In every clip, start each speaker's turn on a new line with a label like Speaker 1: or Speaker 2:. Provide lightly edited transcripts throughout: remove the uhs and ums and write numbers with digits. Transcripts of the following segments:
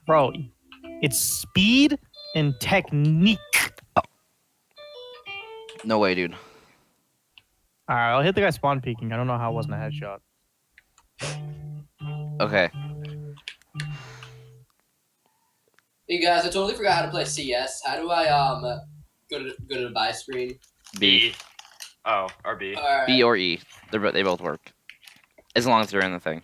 Speaker 1: Bro, it's speed and technique.
Speaker 2: No way, dude.
Speaker 1: Alright, I'll hit the guy spawn peeking. I don't know how it wasn't a headshot.
Speaker 2: Okay.
Speaker 3: Hey guys, I totally forgot how to play CS. How do I go to the buy screen?
Speaker 2: B.
Speaker 4: Oh, or B.
Speaker 3: Alright.
Speaker 2: B or E. They both work. As long as they're in the thing.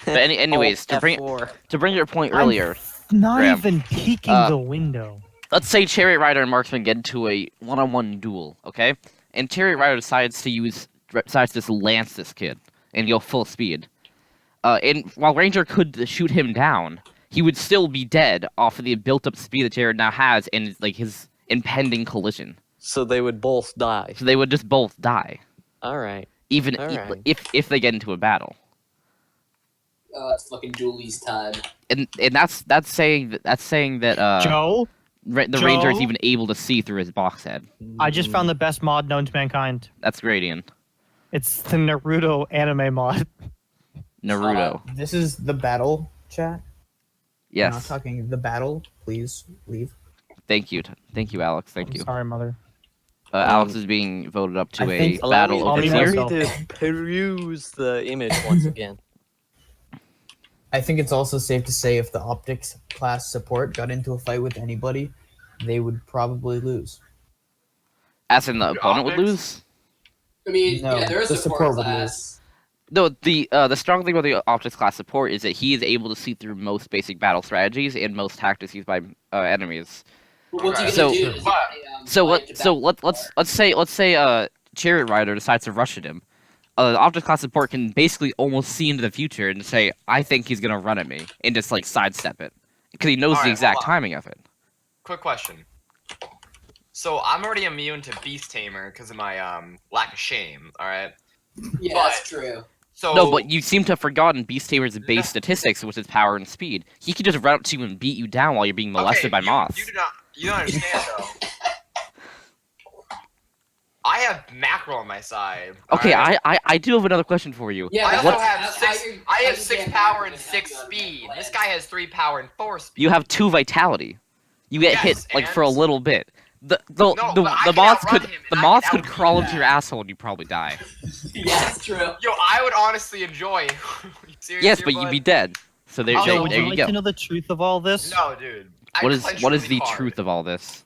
Speaker 2: But anyways, to bring your point earlier,
Speaker 1: Not
Speaker 2: Graham,
Speaker 1: even peeking the window.
Speaker 2: let's say Chariot Rider and Marksman get into a one-on-one duel, okay? And Chariot Rider decides to just lance this kid and go full speed. And while Ranger could shoot him down, he would still be dead off of the built-up speed that Chariot now has and like his impending collision.
Speaker 5: So they would both die.
Speaker 2: So they would just both die,
Speaker 5: All right.
Speaker 2: even
Speaker 5: Alright.
Speaker 2: if they get into a battle.
Speaker 3: It's fucking dualies time.
Speaker 2: And that's saying that
Speaker 1: Joe,
Speaker 2: the Ranger is
Speaker 1: Joe?
Speaker 2: even able to see through his box head.
Speaker 1: I just found the best mod known to mankind.
Speaker 2: That's great, Ian.
Speaker 1: It's the Naruto anime mod.
Speaker 2: Naruto.
Speaker 6: This is the battle chat. I'm not
Speaker 2: Yes.
Speaker 6: talking the battle. Please leave.
Speaker 2: Thank you, Alex. Thank
Speaker 1: I'm
Speaker 2: you.
Speaker 1: sorry, mother.
Speaker 2: Alex is being voted up to
Speaker 6: I
Speaker 2: a
Speaker 6: think-
Speaker 2: battle
Speaker 1: I'll
Speaker 2: over
Speaker 1: leave
Speaker 2: here.
Speaker 1: myself.
Speaker 5: to peruse the image once again.
Speaker 6: I think it's also safe to say if the optics class support got into a fight with anybody, they would probably lose.
Speaker 2: As in the opponent would
Speaker 4: Optics?
Speaker 2: lose.
Speaker 3: I mean,
Speaker 6: No,
Speaker 3: yeah, there is
Speaker 6: the
Speaker 3: a support
Speaker 6: support would
Speaker 3: class.
Speaker 2: No, the strong thing about the optics class support is that he is able to see through most basic battle strategies and most tactics used by enemies.
Speaker 3: But what's he
Speaker 2: So-
Speaker 3: gonna do? Is he
Speaker 2: So
Speaker 3: gonna,
Speaker 2: let's say Chariot Rider decides to rush at him. The optics class support can basically almost see into the future and say, "I think he's gonna run at me," and just like sidestep it because he knows the
Speaker 4: Alright,
Speaker 2: exact
Speaker 4: hold on.
Speaker 2: timing of it.
Speaker 4: Quick question. So I'm already immune to Beast Tamer because of my lack of shame. All right.
Speaker 3: Yeah,
Speaker 4: but-
Speaker 3: that's true.
Speaker 4: So
Speaker 2: No, but you seem to have forgotten Beast Tamer's base statistics, which is power and speed. He can just run up to you and beat you down while you're being molested by moths.
Speaker 4: You don't understand though. I have mackerel on my side.
Speaker 2: Okay,
Speaker 4: alright?
Speaker 2: I do have another question for you.
Speaker 3: Yeah,
Speaker 4: I
Speaker 3: but
Speaker 4: also
Speaker 2: What-
Speaker 4: have
Speaker 3: how
Speaker 4: six.
Speaker 3: you're-
Speaker 4: I
Speaker 3: how
Speaker 4: have
Speaker 3: you
Speaker 4: 6
Speaker 3: can't
Speaker 4: power
Speaker 3: have
Speaker 4: and
Speaker 3: that
Speaker 4: 6
Speaker 3: on
Speaker 4: speed.
Speaker 3: land.
Speaker 4: This guy has 3 power and 4 speed.
Speaker 2: You have 2 vitality. You get
Speaker 4: Yes,
Speaker 2: hit like for a
Speaker 4: and-
Speaker 2: little bit. The
Speaker 4: No, but I
Speaker 2: the
Speaker 4: can
Speaker 2: moths
Speaker 4: outrun
Speaker 2: could
Speaker 4: him,
Speaker 2: the
Speaker 4: and I
Speaker 2: moths
Speaker 4: can
Speaker 2: could crawl
Speaker 4: outbeat
Speaker 2: into your
Speaker 4: that.
Speaker 2: asshole and you probably die.
Speaker 3: Yeah, that's true.
Speaker 4: Yo, I would honestly enjoy. You serious
Speaker 2: Yes,
Speaker 4: here,
Speaker 2: but you'd
Speaker 4: bud?
Speaker 2: be dead. So there,
Speaker 4: Oh,
Speaker 1: Joe,
Speaker 2: there,
Speaker 1: would
Speaker 2: there
Speaker 1: you
Speaker 2: you
Speaker 1: like
Speaker 2: go.
Speaker 1: to know the truth of all this?
Speaker 4: No, dude. I
Speaker 2: What is
Speaker 4: clenched
Speaker 2: what is
Speaker 4: really
Speaker 2: the
Speaker 4: hard.
Speaker 2: truth of all this?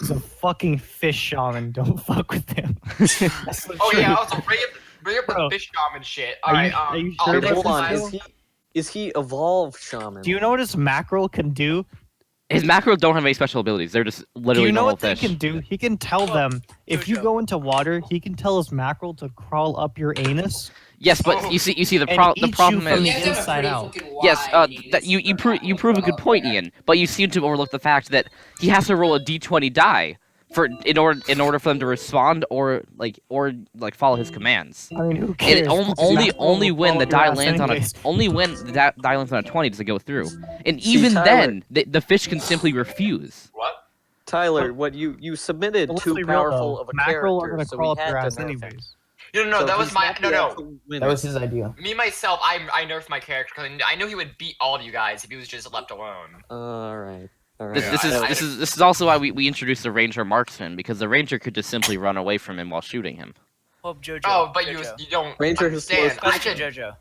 Speaker 1: It's a fucking fish shaman. Don't fuck with him. That's the
Speaker 4: Oh yeah.
Speaker 1: truth.
Speaker 4: Also, bring up the
Speaker 1: Bro,
Speaker 4: fish shaman shit.
Speaker 1: are
Speaker 4: All right.
Speaker 1: you- are you
Speaker 4: I'll
Speaker 1: sure
Speaker 5: Wait,
Speaker 4: make
Speaker 1: about
Speaker 5: hold
Speaker 1: this
Speaker 5: on.
Speaker 1: still?
Speaker 5: Is he evolved shaman?
Speaker 1: Do you know what his mackerel can do?
Speaker 2: His macros don't have any special abilities. They're just
Speaker 1: Do
Speaker 2: literally
Speaker 1: you know
Speaker 2: normal
Speaker 1: what they
Speaker 2: fish.
Speaker 1: can do? He can tell them if you
Speaker 4: Jojo.
Speaker 1: go into water, he can tell his mackerel to crawl up your anus.
Speaker 2: Yes, but
Speaker 4: Oh.
Speaker 2: you see the
Speaker 1: And
Speaker 2: the
Speaker 1: eat
Speaker 2: problem
Speaker 1: you from
Speaker 2: is
Speaker 1: the
Speaker 3: You guys have a
Speaker 1: inside
Speaker 3: pretty
Speaker 1: out.
Speaker 3: fucking
Speaker 2: yes,
Speaker 3: wide
Speaker 2: that
Speaker 3: anus
Speaker 2: you
Speaker 3: for
Speaker 2: prove a good point, Ian. But you seem to overlook the fact that he has to roll a d20 die in order for them to respond or follow his commands.
Speaker 1: I mean, who
Speaker 2: And
Speaker 1: cares?
Speaker 2: it
Speaker 1: His
Speaker 2: only
Speaker 1: mackerel
Speaker 2: only
Speaker 1: will
Speaker 2: when the
Speaker 1: follow your
Speaker 2: die
Speaker 1: ass
Speaker 2: lands on a
Speaker 1: anyways.
Speaker 2: only when the die lands on a 20 does it go through. And
Speaker 5: See,
Speaker 2: even
Speaker 5: Tyler-
Speaker 2: then, the fish can simply refuse.
Speaker 4: What?
Speaker 5: Tyler, what you submitted
Speaker 1: But let's
Speaker 5: too
Speaker 1: be real,
Speaker 5: powerful
Speaker 1: though.
Speaker 5: of a
Speaker 1: Mackerel are
Speaker 5: character,
Speaker 1: gonna
Speaker 5: so
Speaker 1: crawl
Speaker 5: we
Speaker 1: up
Speaker 5: had
Speaker 1: your
Speaker 5: to
Speaker 1: ass
Speaker 5: nerf him.
Speaker 1: anyways.
Speaker 4: No,
Speaker 5: So
Speaker 4: that was
Speaker 5: he's
Speaker 4: my
Speaker 5: not the
Speaker 4: no.
Speaker 5: actual winner.
Speaker 6: That was his idea.
Speaker 4: Me myself, I nerfed my character because I knew he would beat all of you guys if he was just left alone.
Speaker 5: All right. All right.
Speaker 2: This is also why we introduced the ranger marksman, because the ranger could just simply run away from him while shooting him.
Speaker 7: Hope Jojo.
Speaker 4: Oh, but you
Speaker 7: Jojo.
Speaker 4: don't
Speaker 5: Ranger has
Speaker 4: understand.
Speaker 5: close
Speaker 4: I
Speaker 7: Question,
Speaker 4: could.
Speaker 7: Jojo.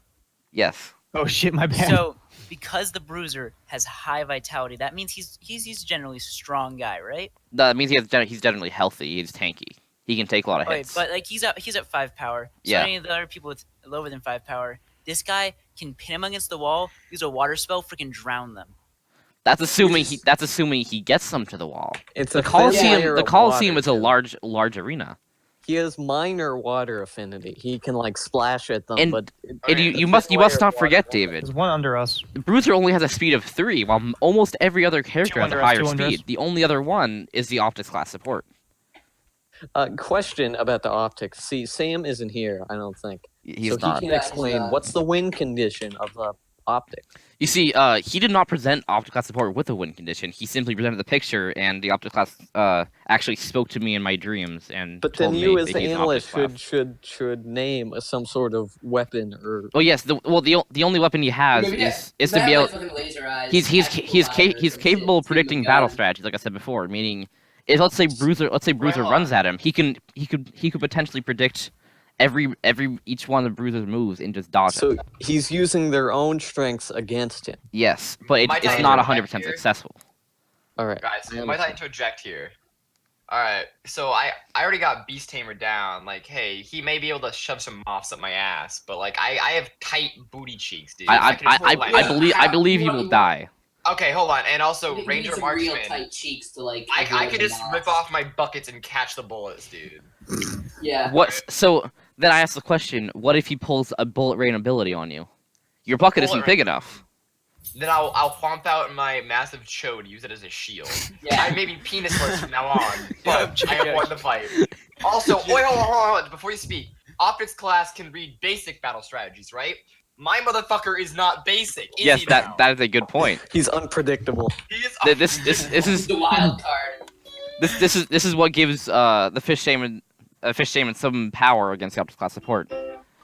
Speaker 2: Yes.
Speaker 1: Oh shit, my bad.
Speaker 7: So, because the Bruiser has high vitality, that means he's generally a strong guy, right?
Speaker 2: That means he's generally healthy. He's tanky. He can take a lot of
Speaker 7: Wait,
Speaker 2: hits.
Speaker 7: but like he's at 5 power. So
Speaker 2: Yeah.
Speaker 7: any of the other people with lower than 5 power, this guy can pin him against the wall, use a water spell, freaking drown them.
Speaker 2: That's assuming he gets them to the wall.
Speaker 5: It's
Speaker 2: The
Speaker 5: a thin
Speaker 2: Coliseum
Speaker 5: layer
Speaker 2: the
Speaker 5: of
Speaker 2: Coliseum
Speaker 5: water,
Speaker 2: is a
Speaker 5: too.
Speaker 2: large arena.
Speaker 5: He has minor water affinity. He can like splash at them,
Speaker 2: And-
Speaker 5: but
Speaker 2: And
Speaker 4: Okay,
Speaker 2: you
Speaker 5: the
Speaker 2: must
Speaker 5: thin layer of
Speaker 2: not
Speaker 5: water
Speaker 2: forget,
Speaker 5: won't
Speaker 2: David.
Speaker 1: There's one under us.
Speaker 2: Bruiser only has a speed of 3, while almost every other character
Speaker 1: Two
Speaker 2: has a
Speaker 1: under us,
Speaker 2: higher
Speaker 1: two under us.
Speaker 2: speed. The only other one is the optics class support.
Speaker 5: Question about the optics. See, Sam isn't here, I don't think.
Speaker 2: He's
Speaker 5: so
Speaker 2: not.
Speaker 5: he can
Speaker 3: Yeah,
Speaker 5: explain
Speaker 3: he's not.
Speaker 5: what's the win condition of the Optic.
Speaker 2: You see, he did not present Opticlass support with a win condition. He simply presented the picture, and the Opticlass actually spoke to me in my dreams and
Speaker 5: But
Speaker 2: told
Speaker 5: then
Speaker 2: me
Speaker 5: you, as
Speaker 2: that
Speaker 5: the
Speaker 2: he's an
Speaker 5: analyst,
Speaker 2: Opticlass.
Speaker 5: should name some sort of weapon or.
Speaker 2: Oh yes, the only weapon he has
Speaker 3: Maybe, yeah,
Speaker 2: is
Speaker 3: they
Speaker 2: to be
Speaker 3: have,
Speaker 2: able.
Speaker 3: like, fucking laser eyes,
Speaker 2: He's
Speaker 3: tactical
Speaker 2: capable of
Speaker 3: shit,
Speaker 2: predicting
Speaker 3: speaking
Speaker 2: battle
Speaker 3: gun.
Speaker 2: strategies, like I said before. Meaning, if let's say Bruiser
Speaker 4: hold
Speaker 2: runs
Speaker 4: on.
Speaker 2: at him, he could potentially predict each one of Bruiser's moves and just dodge it.
Speaker 5: So he's using their own strengths against him.
Speaker 2: Yes, but
Speaker 4: Might
Speaker 2: it's
Speaker 4: I
Speaker 2: not
Speaker 4: interject
Speaker 2: 100%
Speaker 4: here?
Speaker 2: successful.
Speaker 5: All right.
Speaker 4: Guys,
Speaker 5: I
Speaker 4: might I
Speaker 5: understand.
Speaker 4: interject here? Alright, so I already got Beast Tamer down. Like, hey, he may be able to shove some moths up my ass, but like, I have tight booty cheeks, dude.
Speaker 2: I
Speaker 4: can explode my ass.
Speaker 2: I believe you will die.
Speaker 4: Okay, hold on, and also
Speaker 3: You need
Speaker 4: Ranger
Speaker 3: some real
Speaker 4: Marksman.
Speaker 3: tight cheeks to like.
Speaker 4: I
Speaker 3: avoid
Speaker 4: could
Speaker 3: the
Speaker 4: just
Speaker 3: moths.
Speaker 4: rip off my buckets and catch the bullets, dude.
Speaker 3: Yeah.
Speaker 2: What? So then I ask the question: what if he pulls a bullet rain ability on you? Your bucket
Speaker 4: Bullet
Speaker 2: isn't big enough.
Speaker 4: Then I'll whomp out my massive chode, use it as a shield.
Speaker 3: Yeah.
Speaker 4: I may be penisless from now on,
Speaker 7: Yeah,
Speaker 4: but I have won the fight. Also, wait, hold on, before you speak, Optics class can read basic battle strategies, right? My motherfucker is not basic. Is
Speaker 2: Yes,
Speaker 4: he now?
Speaker 2: that is a good point.
Speaker 5: He's unpredictable.
Speaker 4: He is
Speaker 2: This is
Speaker 3: The wild card.
Speaker 2: this is what gives the fish shaman some power against the Optic class support.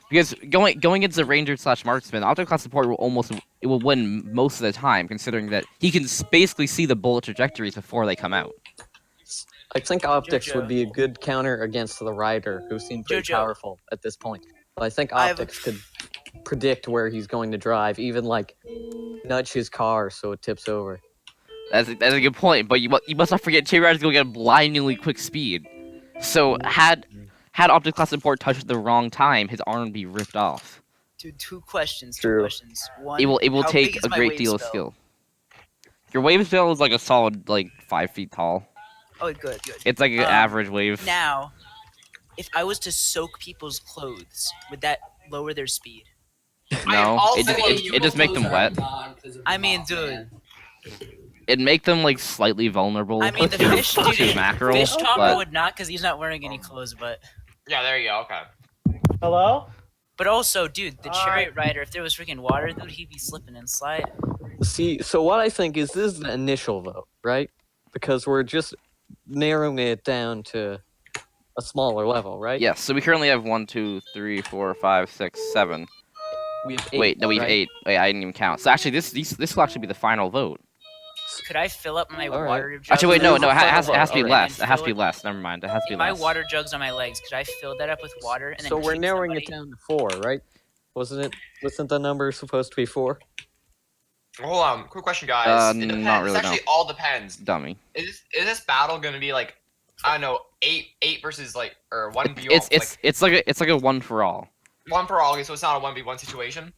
Speaker 2: Because going into the Ranger / Marksman, Optic class support will win most of the time, considering that he can basically see the bullet trajectories before they come out.
Speaker 5: I think Optics
Speaker 7: Jojo.
Speaker 5: would be a good counter against the Rider, who seemed pretty
Speaker 7: Jojo.
Speaker 5: powerful at this point. But I think
Speaker 7: I have a-
Speaker 5: Optics could predict where he's going to drive, even like nudge his car so it tips over.
Speaker 2: That's a good point, but you must not forget Cherry Rider's going to get a blindingly quick speed. So had Optic class support touched at the wrong time, his arm would be ripped off.
Speaker 7: Dude, two questions.
Speaker 5: True.
Speaker 7: One,
Speaker 2: It will
Speaker 7: how
Speaker 2: take
Speaker 7: big is
Speaker 2: a
Speaker 7: my
Speaker 2: great
Speaker 7: wave
Speaker 2: deal of
Speaker 7: spell?
Speaker 2: skill. Your wave spell is like a solid 5 feet tall.
Speaker 7: Oh, good.
Speaker 2: It's like an average wave.
Speaker 7: Now, if I was to soak people's clothes, would that lower their speed?
Speaker 2: No, it just make them wet.
Speaker 7: I mean, dude.
Speaker 2: It'd make them slightly vulnerable
Speaker 7: I mean, the
Speaker 2: to,
Speaker 7: fish,
Speaker 2: to
Speaker 7: dude,
Speaker 2: mackerel.
Speaker 7: fish talker
Speaker 2: but
Speaker 7: would not, because he's not wearing any clothes. But
Speaker 4: there you go. Okay.
Speaker 1: Hello?
Speaker 7: also, dude, the chariot rider, if there was freaking water, dude, he'd be slipping and sliding.
Speaker 5: See, so what I think is this is the initial vote, right? Because we're just narrowing it down to a smaller level, right?
Speaker 2: yes, so we currently have 1, 2, 3, 4, 5, 6, 7.
Speaker 5: We have 8.
Speaker 2: Wait, no, we have
Speaker 5: right?
Speaker 2: 8. Wait, I didn't even count. So actually, this will actually be the final vote.
Speaker 7: Could I fill up my
Speaker 5: All right.
Speaker 7: water jugs?
Speaker 2: Actually, wait, no,
Speaker 5: There's
Speaker 2: no,
Speaker 5: a
Speaker 2: it has
Speaker 5: final
Speaker 2: to be
Speaker 5: vote,
Speaker 2: less.
Speaker 7: and
Speaker 2: It has to
Speaker 7: fill
Speaker 2: be less. Never mind, it has to be
Speaker 7: My
Speaker 2: less.
Speaker 7: water jugs on my legs. Could I fill that up with water and then
Speaker 5: So we're
Speaker 7: keep
Speaker 5: narrowing
Speaker 7: somebody...
Speaker 5: it down to 4, right? Wasn't the number supposed to be 4?
Speaker 4: Hold on, quick question, guys. It depends.
Speaker 2: Not really,
Speaker 4: It actually all depends.
Speaker 2: Dummy.
Speaker 4: Is this battle gonna be like, I don't know, 8 versus or 1v1?
Speaker 2: It's like a one for all.
Speaker 4: One for all. Okay, so it's not a 1v1 situation.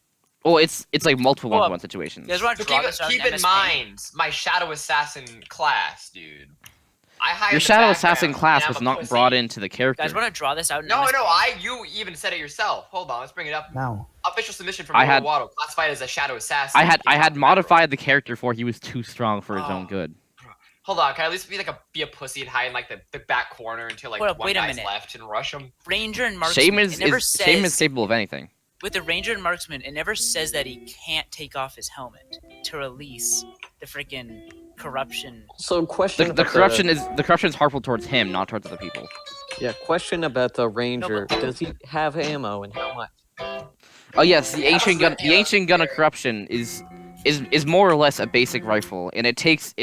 Speaker 2: Well, it's like multiple
Speaker 7: Well,
Speaker 2: 1-1 situations.
Speaker 7: You guys want to
Speaker 4: But
Speaker 7: draw this out
Speaker 4: keep
Speaker 7: in
Speaker 4: in
Speaker 7: MS
Speaker 4: mind my Shadow Assassin class, dude. I hired
Speaker 2: Your
Speaker 4: the
Speaker 2: Shadow
Speaker 4: background,
Speaker 2: Assassin class
Speaker 4: and
Speaker 2: was
Speaker 4: I'm a
Speaker 2: not
Speaker 4: pussy.
Speaker 2: brought into the character.
Speaker 7: You guys want to draw this out in
Speaker 4: No,
Speaker 7: MS
Speaker 4: no,
Speaker 7: Paint?
Speaker 4: you even said it yourself. Hold on, let's bring it up.
Speaker 6: Now,
Speaker 4: Official submission from
Speaker 2: I had-
Speaker 4: Waddle, classified as a Shadow Assassin.
Speaker 2: I had modified the character for he was too strong for his own
Speaker 4: Oh.
Speaker 2: good.
Speaker 4: Hold on, can I at least be a pussy and hide in the back corner until
Speaker 7: Hold up,
Speaker 4: one
Speaker 7: wait a
Speaker 4: guy's
Speaker 7: minute.
Speaker 4: left and rush him?
Speaker 7: Ranger and Marksman,
Speaker 2: Shame
Speaker 7: it never
Speaker 2: is
Speaker 7: says...
Speaker 2: capable of anything.
Speaker 7: With the Ranger and Marksman, it never says that he can't take off his helmet to release the freaking corruption.
Speaker 5: So question
Speaker 2: The
Speaker 5: about
Speaker 2: corruption is harmful towards him, not towards other people.
Speaker 5: Yeah, question about the Ranger.
Speaker 7: but-
Speaker 5: Does he have ammo and how much?
Speaker 2: Oh yes, the
Speaker 3: Yeah,
Speaker 2: ancient gun.
Speaker 3: that's
Speaker 2: The ancient gun of corruption is more or less a basic rifle, and it takes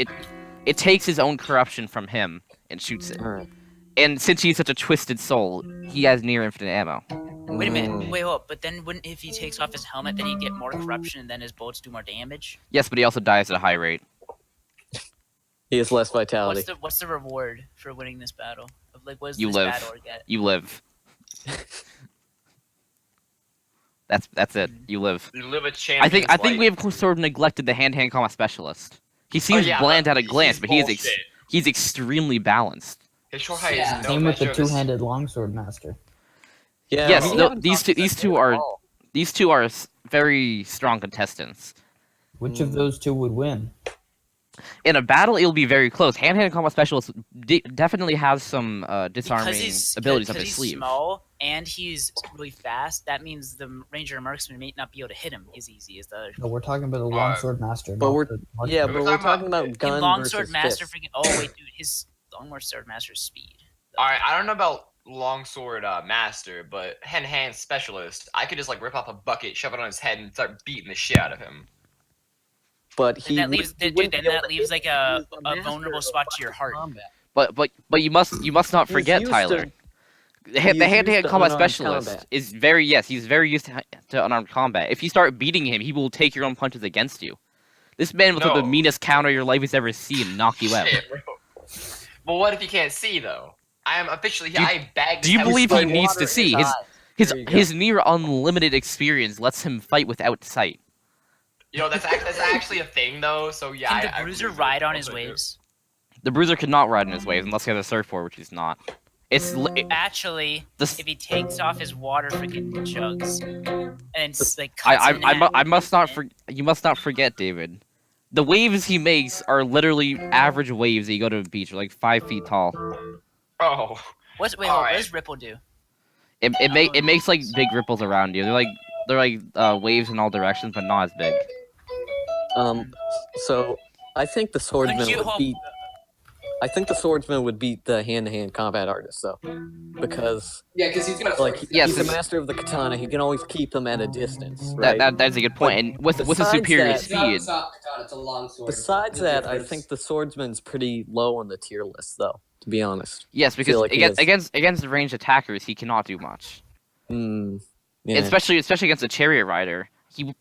Speaker 2: his own corruption from him and shoots it.
Speaker 5: Alright.
Speaker 2: And since he's such a twisted soul, he has near infinite ammo.
Speaker 7: Wait a minute, wait, hold up. But then wouldn't, if he takes off his helmet, then he'd get more corruption and then his bullets do more damage?
Speaker 2: Yes, but he also dies at a high rate.
Speaker 5: He has less vitality.
Speaker 7: What's the reward for winning this battle? What does
Speaker 2: You
Speaker 7: this
Speaker 2: live.
Speaker 7: battle get?
Speaker 2: You live. That's it. You live.
Speaker 4: You live a
Speaker 2: I
Speaker 4: champion's
Speaker 2: think we
Speaker 4: life.
Speaker 2: have sort of neglected the hand-to-hand combat specialist. He seems
Speaker 4: yeah,
Speaker 2: bland
Speaker 4: but
Speaker 2: at a glance,
Speaker 4: he's
Speaker 2: but
Speaker 4: bullshit.
Speaker 2: he's extremely balanced.
Speaker 4: His short height
Speaker 3: Yeah.
Speaker 4: is no
Speaker 6: same with the
Speaker 4: measure of his-
Speaker 6: two-handed longsword master.
Speaker 5: Yeah.
Speaker 2: Yes,
Speaker 5: we
Speaker 2: no,
Speaker 5: haven't
Speaker 2: these
Speaker 5: talked
Speaker 2: two-
Speaker 5: about
Speaker 2: these two
Speaker 5: that at
Speaker 2: are-
Speaker 5: all.
Speaker 2: These two are very strong contestants.
Speaker 6: Which of those two would win?
Speaker 2: In a battle, it'll be very close. Hand-to-hand combat specialist definitely has some disarming abilities up his
Speaker 7: he's
Speaker 2: sleeve.
Speaker 7: small and he's really fast. That means the ranger and marksman may not be able to hit him as easy as the other.
Speaker 6: No, we're talking about a longsword master.
Speaker 5: But
Speaker 6: not
Speaker 5: we're
Speaker 6: the
Speaker 5: yeah,
Speaker 6: marksman.
Speaker 5: but we're talking about gun
Speaker 7: Longsword
Speaker 5: versus
Speaker 7: master
Speaker 5: fist.
Speaker 7: freaking. Oh wait, dude, his longsword master's speed.
Speaker 4: All right, I don't know about longsword master, but hand specialist. I could just like rip off a bucket, shove it on his head, and start beating the shit out of him.
Speaker 5: But
Speaker 7: Then
Speaker 5: he
Speaker 7: that leaves,
Speaker 5: he
Speaker 7: dude,
Speaker 5: wouldn't
Speaker 7: then
Speaker 5: be able
Speaker 7: that
Speaker 5: to
Speaker 7: leaves
Speaker 5: hit
Speaker 7: like
Speaker 5: you.
Speaker 7: a
Speaker 5: He's the master
Speaker 7: vulnerable
Speaker 5: of
Speaker 7: spot to your heart.
Speaker 5: combat.
Speaker 2: But you must not
Speaker 5: He's
Speaker 2: forget,
Speaker 5: used
Speaker 2: Tyler.
Speaker 5: to-
Speaker 2: The
Speaker 5: he's
Speaker 2: hand-to-hand
Speaker 5: used to
Speaker 2: combat
Speaker 5: unarmed
Speaker 2: specialist
Speaker 5: combat.
Speaker 2: is he's very used to unarmed combat. If you start beating him, he will take your own punches against you. This man will throw the
Speaker 4: No.
Speaker 2: meanest counter your life has ever seen and knock you out.
Speaker 4: Shit, bro. Well, what if he can't see though? I am officially
Speaker 2: Do you-
Speaker 4: I bagged.
Speaker 2: do you
Speaker 4: his
Speaker 2: believe
Speaker 4: head
Speaker 2: he
Speaker 4: with
Speaker 2: needs
Speaker 4: water
Speaker 2: to
Speaker 4: in
Speaker 2: see?
Speaker 4: his
Speaker 2: His
Speaker 5: There you go.
Speaker 2: his near unlimited experience lets him fight without sight.
Speaker 4: You know, that's actually a thing though. So yeah.
Speaker 7: Can the
Speaker 4: I
Speaker 7: bruiser
Speaker 4: believe it.
Speaker 7: ride on
Speaker 4: I'll
Speaker 7: his
Speaker 4: take it.
Speaker 7: waves?
Speaker 2: The bruiser could not ride in his waves unless he has a surfboard, which he's not.
Speaker 7: Actually,
Speaker 2: This-
Speaker 7: if he takes off his water freaking jugs and like cuts
Speaker 2: I
Speaker 7: it in half,
Speaker 2: must not you must not forget, David. The waves he makes are literally average waves that you go to a beach, are like 5 feet tall.
Speaker 4: Oh.
Speaker 7: Wait, hold,
Speaker 4: Alright.
Speaker 7: what does Ripple do?
Speaker 2: It makes like big ripples around you. They're like waves in all directions, but not as big.
Speaker 5: So I think the swordsman
Speaker 7: you
Speaker 5: would
Speaker 7: hope-
Speaker 5: beat. I think the swordsman would beat the hand-to-hand combat artist though, because
Speaker 3: Yeah, because he's gonna
Speaker 5: like
Speaker 2: Yes,
Speaker 5: he's a
Speaker 2: it's-
Speaker 5: master of the katana. He can always keep them at a distance, right?
Speaker 2: That's a good point. And with a
Speaker 5: besides
Speaker 2: superior
Speaker 5: that-
Speaker 3: It's not a
Speaker 2: speed,
Speaker 3: soft katana, it's a long sword.
Speaker 5: Besides
Speaker 3: There's a
Speaker 5: that, I
Speaker 3: difference.
Speaker 5: think the swordsman's pretty low on the tier list, though. To be honest.
Speaker 2: yes, because
Speaker 5: like he
Speaker 2: against ranged attackers, he cannot do much.
Speaker 5: Hmm. Yeah.
Speaker 2: Especially against a chariot rider, he
Speaker 5: mean-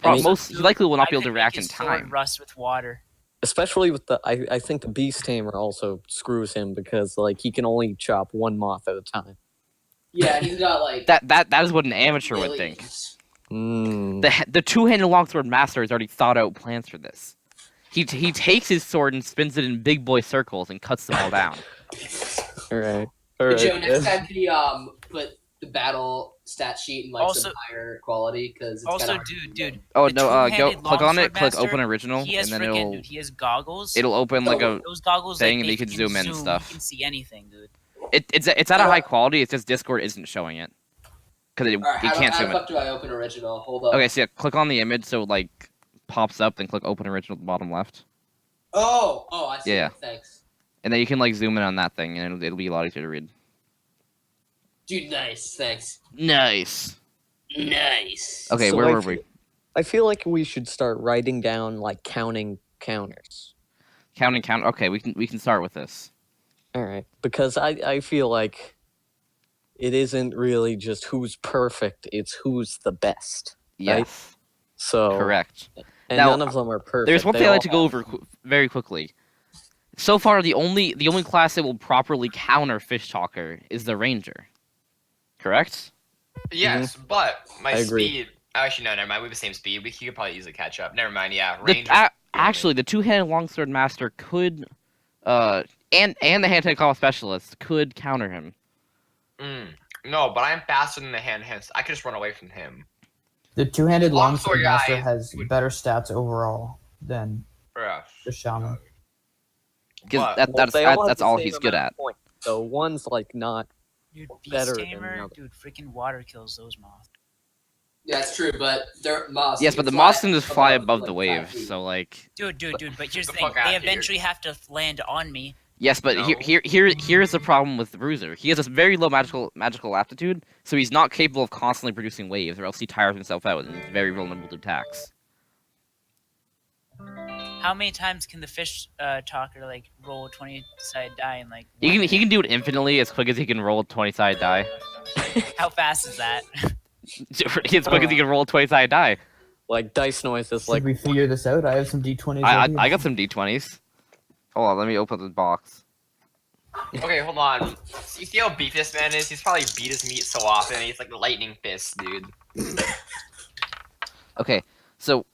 Speaker 2: likely will not be
Speaker 7: I
Speaker 2: able to
Speaker 7: could
Speaker 2: react
Speaker 7: make
Speaker 2: in
Speaker 7: his sword
Speaker 2: time.
Speaker 7: Rust with water.
Speaker 5: Especially with the, I think the beast tamer also screws him because like he can only chop one moth at a time.
Speaker 3: Yeah, he's got like
Speaker 2: That is what an amateur would think.
Speaker 3: millions.
Speaker 5: Hmm.
Speaker 2: The two-handed longsword master has already thought out plans for this. He takes his sword and spins it in big boy circles and cuts them all down.
Speaker 5: All right.
Speaker 3: Hey,
Speaker 5: All right.
Speaker 3: Joe, next time can you put the battle stat sheet in like
Speaker 7: Also-
Speaker 3: some higher quality because it's
Speaker 7: Also,
Speaker 3: kind of
Speaker 7: dude.
Speaker 2: Oh
Speaker 7: the
Speaker 2: no! Go
Speaker 7: two-handed
Speaker 2: click on it.
Speaker 7: longsword
Speaker 2: Click
Speaker 7: master,
Speaker 2: open original,
Speaker 7: He has
Speaker 2: and then
Speaker 7: freaking, dude, he has goggles.
Speaker 2: it'll open like a.
Speaker 7: Those goggles
Speaker 2: thing,
Speaker 7: like,
Speaker 2: and
Speaker 7: they
Speaker 2: you can
Speaker 7: freaking
Speaker 2: zoom in and stuff.
Speaker 7: You can see anything, dude.
Speaker 2: It's at a high quality. It's just Discord isn't showing it because
Speaker 3: All right,
Speaker 2: you can't
Speaker 3: how
Speaker 2: zoom
Speaker 3: the
Speaker 2: it.
Speaker 3: fuck do I open original? Hold up.
Speaker 2: Okay, so yeah, click on the image so it, like pops up, then click open original at the bottom left,
Speaker 3: Oh, I see.
Speaker 2: Yeah.
Speaker 3: Thanks,
Speaker 2: and then you can like zoom in on that thing, and it'll be a lot easier to read.
Speaker 3: dude. Nice. Thanks.
Speaker 2: Nice.
Speaker 3: Nice.
Speaker 2: Okay,
Speaker 5: So
Speaker 2: where
Speaker 5: I
Speaker 2: were
Speaker 5: fe-
Speaker 2: we?
Speaker 5: I feel like we should start writing down like counting counters.
Speaker 2: Counting count. Okay, we can start with this.
Speaker 5: All right. Because I feel like it isn't really just who's perfect; it's who's the best. Right?
Speaker 2: Yes,
Speaker 5: So
Speaker 2: correct.
Speaker 5: And
Speaker 2: Now,
Speaker 5: none of them are perfect.
Speaker 2: There's one
Speaker 5: They
Speaker 2: thing I'd
Speaker 5: all
Speaker 2: like to go
Speaker 5: have-
Speaker 2: over very quickly. So far, the only class that will properly counter Fish Talker is the Ranger. Correct?
Speaker 4: Yes, but my
Speaker 5: I agree.
Speaker 4: speed. Actually, no, never mind. We have the same speed. He could probably easily catch up. Never mind. Yeah,
Speaker 2: The-
Speaker 4: Ranger.
Speaker 2: actually, the two-handed longsword master could, and the hand-to-hand combat specialist could counter him.
Speaker 4: No, but I'm faster than the hand-hands. I could just run away from him.
Speaker 6: The two-handed
Speaker 4: Longsword
Speaker 6: longsword master
Speaker 4: guy
Speaker 6: has
Speaker 4: would-
Speaker 6: better stats overall than
Speaker 4: Yeah.
Speaker 6: the shaman.
Speaker 2: Because
Speaker 4: But-
Speaker 5: Well, they all have
Speaker 2: that's
Speaker 5: the
Speaker 2: all
Speaker 5: same
Speaker 2: he's good
Speaker 5: amount
Speaker 2: at.
Speaker 5: of points. So one's like not.
Speaker 7: Dude,
Speaker 5: Better
Speaker 7: Beast
Speaker 5: than
Speaker 7: Tamer,
Speaker 5: the other.
Speaker 7: dude, freaking water kills those moths.
Speaker 3: Yeah, it's true, but they're moths.
Speaker 2: Yes,
Speaker 3: You
Speaker 2: but the
Speaker 3: can
Speaker 2: moths can just fly above
Speaker 3: like,
Speaker 2: the
Speaker 3: 5
Speaker 2: waves,
Speaker 3: feet.
Speaker 2: so like.
Speaker 7: Dude, but here's the
Speaker 4: the
Speaker 7: thing.
Speaker 4: fuck outta
Speaker 7: They
Speaker 4: here.
Speaker 7: eventually have to land on me.
Speaker 2: Yes, but
Speaker 4: No.
Speaker 2: here's the problem with the Bruiser. He has a very low magical aptitude, so he's not capable of constantly producing waves, or else he tires himself out and is very vulnerable to attacks.
Speaker 7: How many times can the fish talker like roll 20-sided die and like?
Speaker 2: He can do it infinitely as quick as he can roll a 20-sided die.
Speaker 7: How fast is that?
Speaker 2: As quick as he can roll a 20-sided die.
Speaker 5: Like dice noises,
Speaker 6: Should
Speaker 5: like
Speaker 6: we figure this out? I have some d20s.
Speaker 2: I
Speaker 6: ready.
Speaker 2: got some d20s. Hold on, let me open the box.
Speaker 4: Okay, hold on. You see how beat this man is? He's probably beat his meat so often. He's like the lightning fist, dude.
Speaker 2: Okay, so.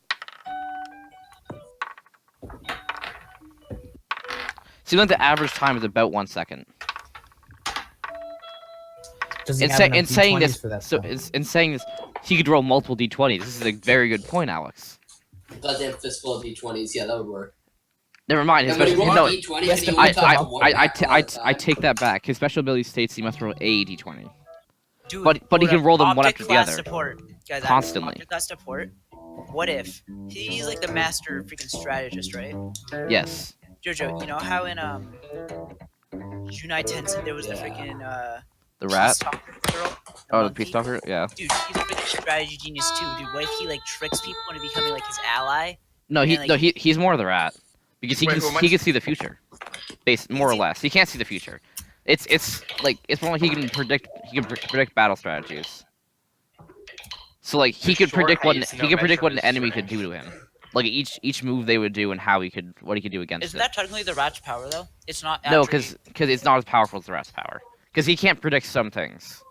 Speaker 2: Seems like the average time is about 1 second.
Speaker 6: Does he
Speaker 2: In,
Speaker 6: have
Speaker 2: say,
Speaker 6: enough
Speaker 2: in saying
Speaker 6: D20s
Speaker 2: this,
Speaker 6: for that
Speaker 2: so
Speaker 6: stuff?
Speaker 2: in saying this, he could roll multiple d20s. This is a very good point, Alex.
Speaker 3: Goddamn fistful of d20s. Yeah, that would work.
Speaker 2: Never mind. His
Speaker 3: And when
Speaker 2: special
Speaker 3: you roll
Speaker 2: no.
Speaker 3: an D20,
Speaker 6: Yes,
Speaker 3: can you
Speaker 6: I-
Speaker 3: only talk to one back all the
Speaker 2: I
Speaker 3: time?
Speaker 2: take that back. His special ability states he must roll a d20.
Speaker 7: Dude,
Speaker 2: But he
Speaker 7: hold
Speaker 2: can
Speaker 7: up.
Speaker 2: roll them one
Speaker 7: Optic
Speaker 2: after the
Speaker 7: class
Speaker 2: other.
Speaker 7: Support. Guys,
Speaker 2: Constantly.
Speaker 7: Optic class support. What if he's like the master freaking strategist, right?
Speaker 2: Yes.
Speaker 7: Jojo, you know how in Junai Tensei there was the freaking
Speaker 2: The rat.
Speaker 7: Peace Talker girl?
Speaker 2: Oh, the
Speaker 7: monkey?
Speaker 2: peace talker. Yeah.
Speaker 7: Dude, he's a freaking strategy genius too, dude. What if he like tricks people into becoming like his ally?
Speaker 2: No,
Speaker 7: And, like,
Speaker 2: he's more the rat because
Speaker 4: Wait, who am I
Speaker 2: he can see the future, more or less. He can't see the future. It's more like he can predict battle strategies. So like he could predict what an enemy could do to him, like each move they would do and what he could do against
Speaker 7: Isn't
Speaker 2: it.
Speaker 7: that technically the rat's power though? It's not.
Speaker 2: No,
Speaker 7: actually-
Speaker 2: because it's not as powerful as the rat's power. Because he can't predict some things.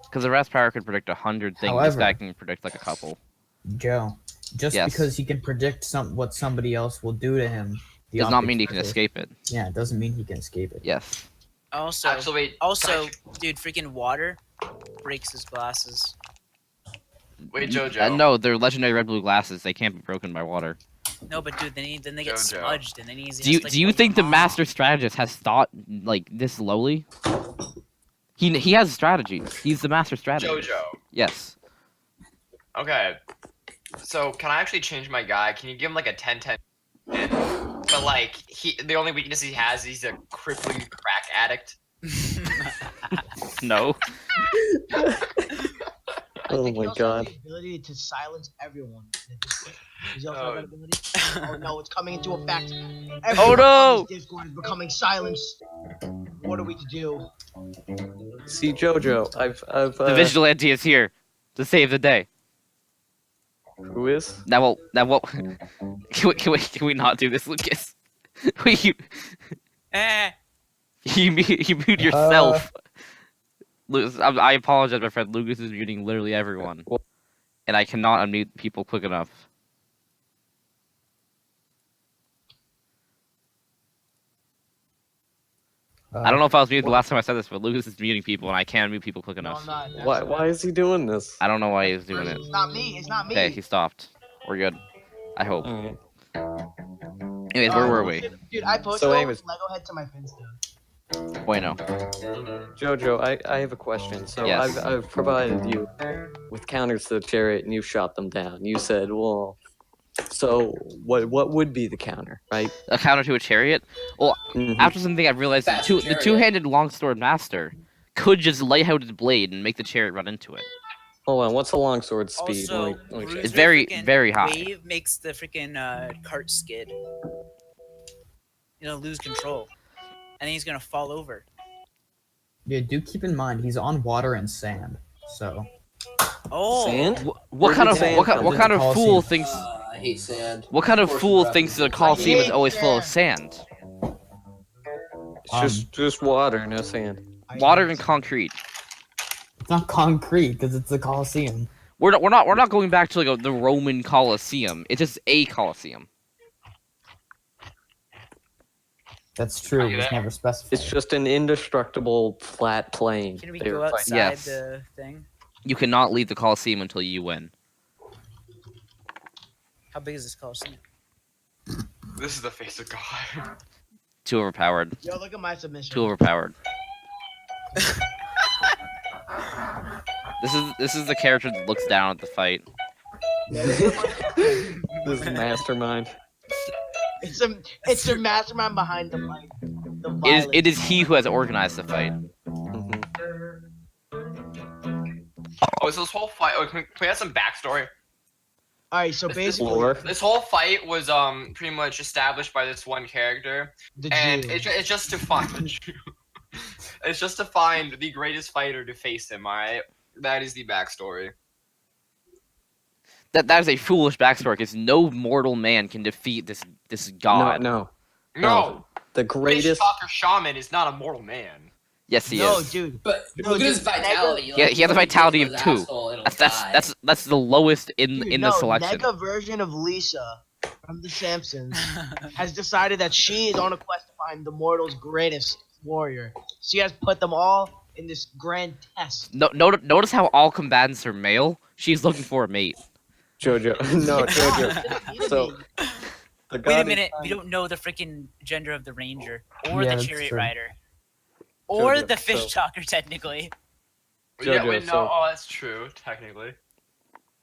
Speaker 2: Because the rat's power could predict 100 things. This
Speaker 6: However-
Speaker 2: guy can predict like a couple.
Speaker 6: Joe, just
Speaker 2: Yes.
Speaker 6: because he can predict what somebody else will do to him, the
Speaker 2: Does not
Speaker 6: optics
Speaker 2: mean he can
Speaker 6: versus-
Speaker 2: escape it.
Speaker 6: Yeah, it doesn't mean he can escape it.
Speaker 2: Yes.
Speaker 7: Also,
Speaker 4: Actually, wait.
Speaker 7: dude, freaking water breaks his glasses.
Speaker 4: Wait, Jojo.
Speaker 2: No, they're legendary red blue glasses. They can't be broken by water.
Speaker 7: No, but dude, then they get
Speaker 4: Jojo.
Speaker 7: smudged, and then he's.
Speaker 2: Do you think the master strategist has thought like this lowly? He has strategies. He's the master strategist.
Speaker 4: Jojo.
Speaker 2: Yes.
Speaker 4: Okay. So can I actually change my guy? Can you give him like a 10-10? But like the only weakness he has, he's a crippling crack addict.
Speaker 2: No.
Speaker 5: Oh
Speaker 8: think he
Speaker 5: my
Speaker 8: also has
Speaker 5: god.
Speaker 8: The ability to silence everyone. Does he also
Speaker 4: Oh.
Speaker 8: have that ability? Oh no, it's coming into effect.
Speaker 2: Oh,
Speaker 8: Everyone
Speaker 2: no!
Speaker 8: on this Discord is becoming silenced. What are we to do?
Speaker 5: See, Jojo, I've
Speaker 2: The vigilante is here to save the day.
Speaker 5: who is?
Speaker 2: Now what? Can we not do this, Lucas?
Speaker 7: Eh.
Speaker 2: You mute yourself. Lucas, I apologize, my friend. Lucas is muting literally everyone, and I cannot unmute people quick enough. I don't know if I was muted the last time I said this, but Lucas is muting people, and I can't mute people quick
Speaker 8: No,
Speaker 2: enough.
Speaker 8: I'm not. That's
Speaker 5: Why is he doing this?
Speaker 2: I don't know why he's doing it.
Speaker 8: It's not me. It's not me.
Speaker 2: Okay, he stopped. We're good. I hope.
Speaker 5: Alright.
Speaker 2: Anyways, where were we?
Speaker 8: Dude, I posted
Speaker 5: So
Speaker 8: all
Speaker 5: anyways-
Speaker 8: this Lego head to my Finsta.
Speaker 2: Bueno.
Speaker 5: Jojo, I have a question. So
Speaker 2: Yes.
Speaker 5: I've provided you with counters to the chariot, and you shot them down. You said, well, so what would be the counter, right?
Speaker 2: A counter to a chariot? Well,
Speaker 5: Mhm.
Speaker 2: after something I've realized,
Speaker 3: Fast
Speaker 2: the
Speaker 3: chariot.
Speaker 2: two-handed longsword master could just lay out his blade and make the chariot run into it.
Speaker 5: Hold on, what's the longsword speed?
Speaker 7: Also,
Speaker 5: Let me check.
Speaker 7: Bruiser
Speaker 2: It's very,
Speaker 7: freaking
Speaker 2: very high.
Speaker 7: Wave makes the freaking cart skid. Lose control, and then he's gonna fall over.
Speaker 6: Yeah, do keep in mind he's on water and sand, so
Speaker 7: Oh,
Speaker 5: Sand?
Speaker 2: What
Speaker 5: Where
Speaker 2: kind
Speaker 5: did
Speaker 2: of
Speaker 5: sand
Speaker 2: what
Speaker 5: come
Speaker 2: kind, what
Speaker 6: from?
Speaker 2: kind of
Speaker 6: Coliseum.
Speaker 2: fool thinks
Speaker 3: I hate sand.
Speaker 2: what kind of
Speaker 3: Of course,
Speaker 2: fool
Speaker 3: Brad.
Speaker 2: thinks the Coliseum is always full of sand?
Speaker 5: It's just water, no sand.
Speaker 2: Water and concrete.
Speaker 6: it's not concrete because it's the Coliseum.
Speaker 2: We're not going back to like the Roman Colosseum. It's just a Colosseum.
Speaker 6: That's true.
Speaker 4: Are
Speaker 6: It
Speaker 4: you
Speaker 6: was
Speaker 4: there?
Speaker 6: never specified.
Speaker 5: It's just an indestructible flat plane.
Speaker 7: can we
Speaker 5: they
Speaker 7: go
Speaker 5: were fighting.
Speaker 7: outside
Speaker 2: Yes.
Speaker 7: the thing?
Speaker 2: You cannot leave the Colosseum until you win.
Speaker 7: How big is this Coliseum?
Speaker 4: This is the face of God.
Speaker 2: Too overpowered.
Speaker 8: Yo, look at my submission.
Speaker 2: Too overpowered. This is the character that looks down at the fight.
Speaker 5: This is mastermind.
Speaker 8: It's the mastermind behind the fight. The violence.
Speaker 2: It is he who has organized the fight.
Speaker 5: Mhm.
Speaker 4: Oh, so this whole fight. Oh, can we have some backstory?
Speaker 8: All right, so
Speaker 4: This-
Speaker 8: basically,
Speaker 5: Lore.
Speaker 4: This whole fight was pretty much established by this one character,
Speaker 8: the
Speaker 4: and
Speaker 8: Jew.
Speaker 4: it's just to find the Jew. It's just to find the greatest fighter to face him. All right, that is the backstory.
Speaker 2: That is a foolish backstory because no mortal man can defeat this god.
Speaker 5: No.
Speaker 4: No,
Speaker 5: The
Speaker 4: Fish
Speaker 5: greatest.
Speaker 4: Talker Shaman is not a mortal man.
Speaker 2: Yes, he
Speaker 8: no,
Speaker 2: is.
Speaker 8: dude.
Speaker 3: But
Speaker 8: No,
Speaker 3: look at his
Speaker 8: dude,
Speaker 3: vitality.
Speaker 2: Yeah, he has a vitality of 2.
Speaker 3: That's
Speaker 2: That's the lowest in
Speaker 8: Dude,
Speaker 2: in
Speaker 8: no,
Speaker 2: the selection.
Speaker 8: Mega version of Lisa from The Simpsons has decided that she is on a quest to find the mortal's greatest warrior. She has put them all in this grand test.
Speaker 2: Notice how all combatants are male. She's looking for a mate.
Speaker 5: Jojo. No, Jojo.
Speaker 8: He
Speaker 5: so
Speaker 8: me.
Speaker 5: the
Speaker 7: Wait
Speaker 5: god
Speaker 7: a
Speaker 5: is
Speaker 7: minute, we
Speaker 5: trying-
Speaker 7: don't know the freaking gender of the ranger, or
Speaker 6: Yeah,
Speaker 7: the
Speaker 6: that's
Speaker 7: chariot
Speaker 6: true.
Speaker 7: rider, or
Speaker 5: Jojo,
Speaker 7: the fish
Speaker 5: so-
Speaker 7: talker. Technically,
Speaker 4: Yeah,
Speaker 5: Jojo,
Speaker 4: wait, no.
Speaker 5: so-
Speaker 4: Oh, that's true, technically.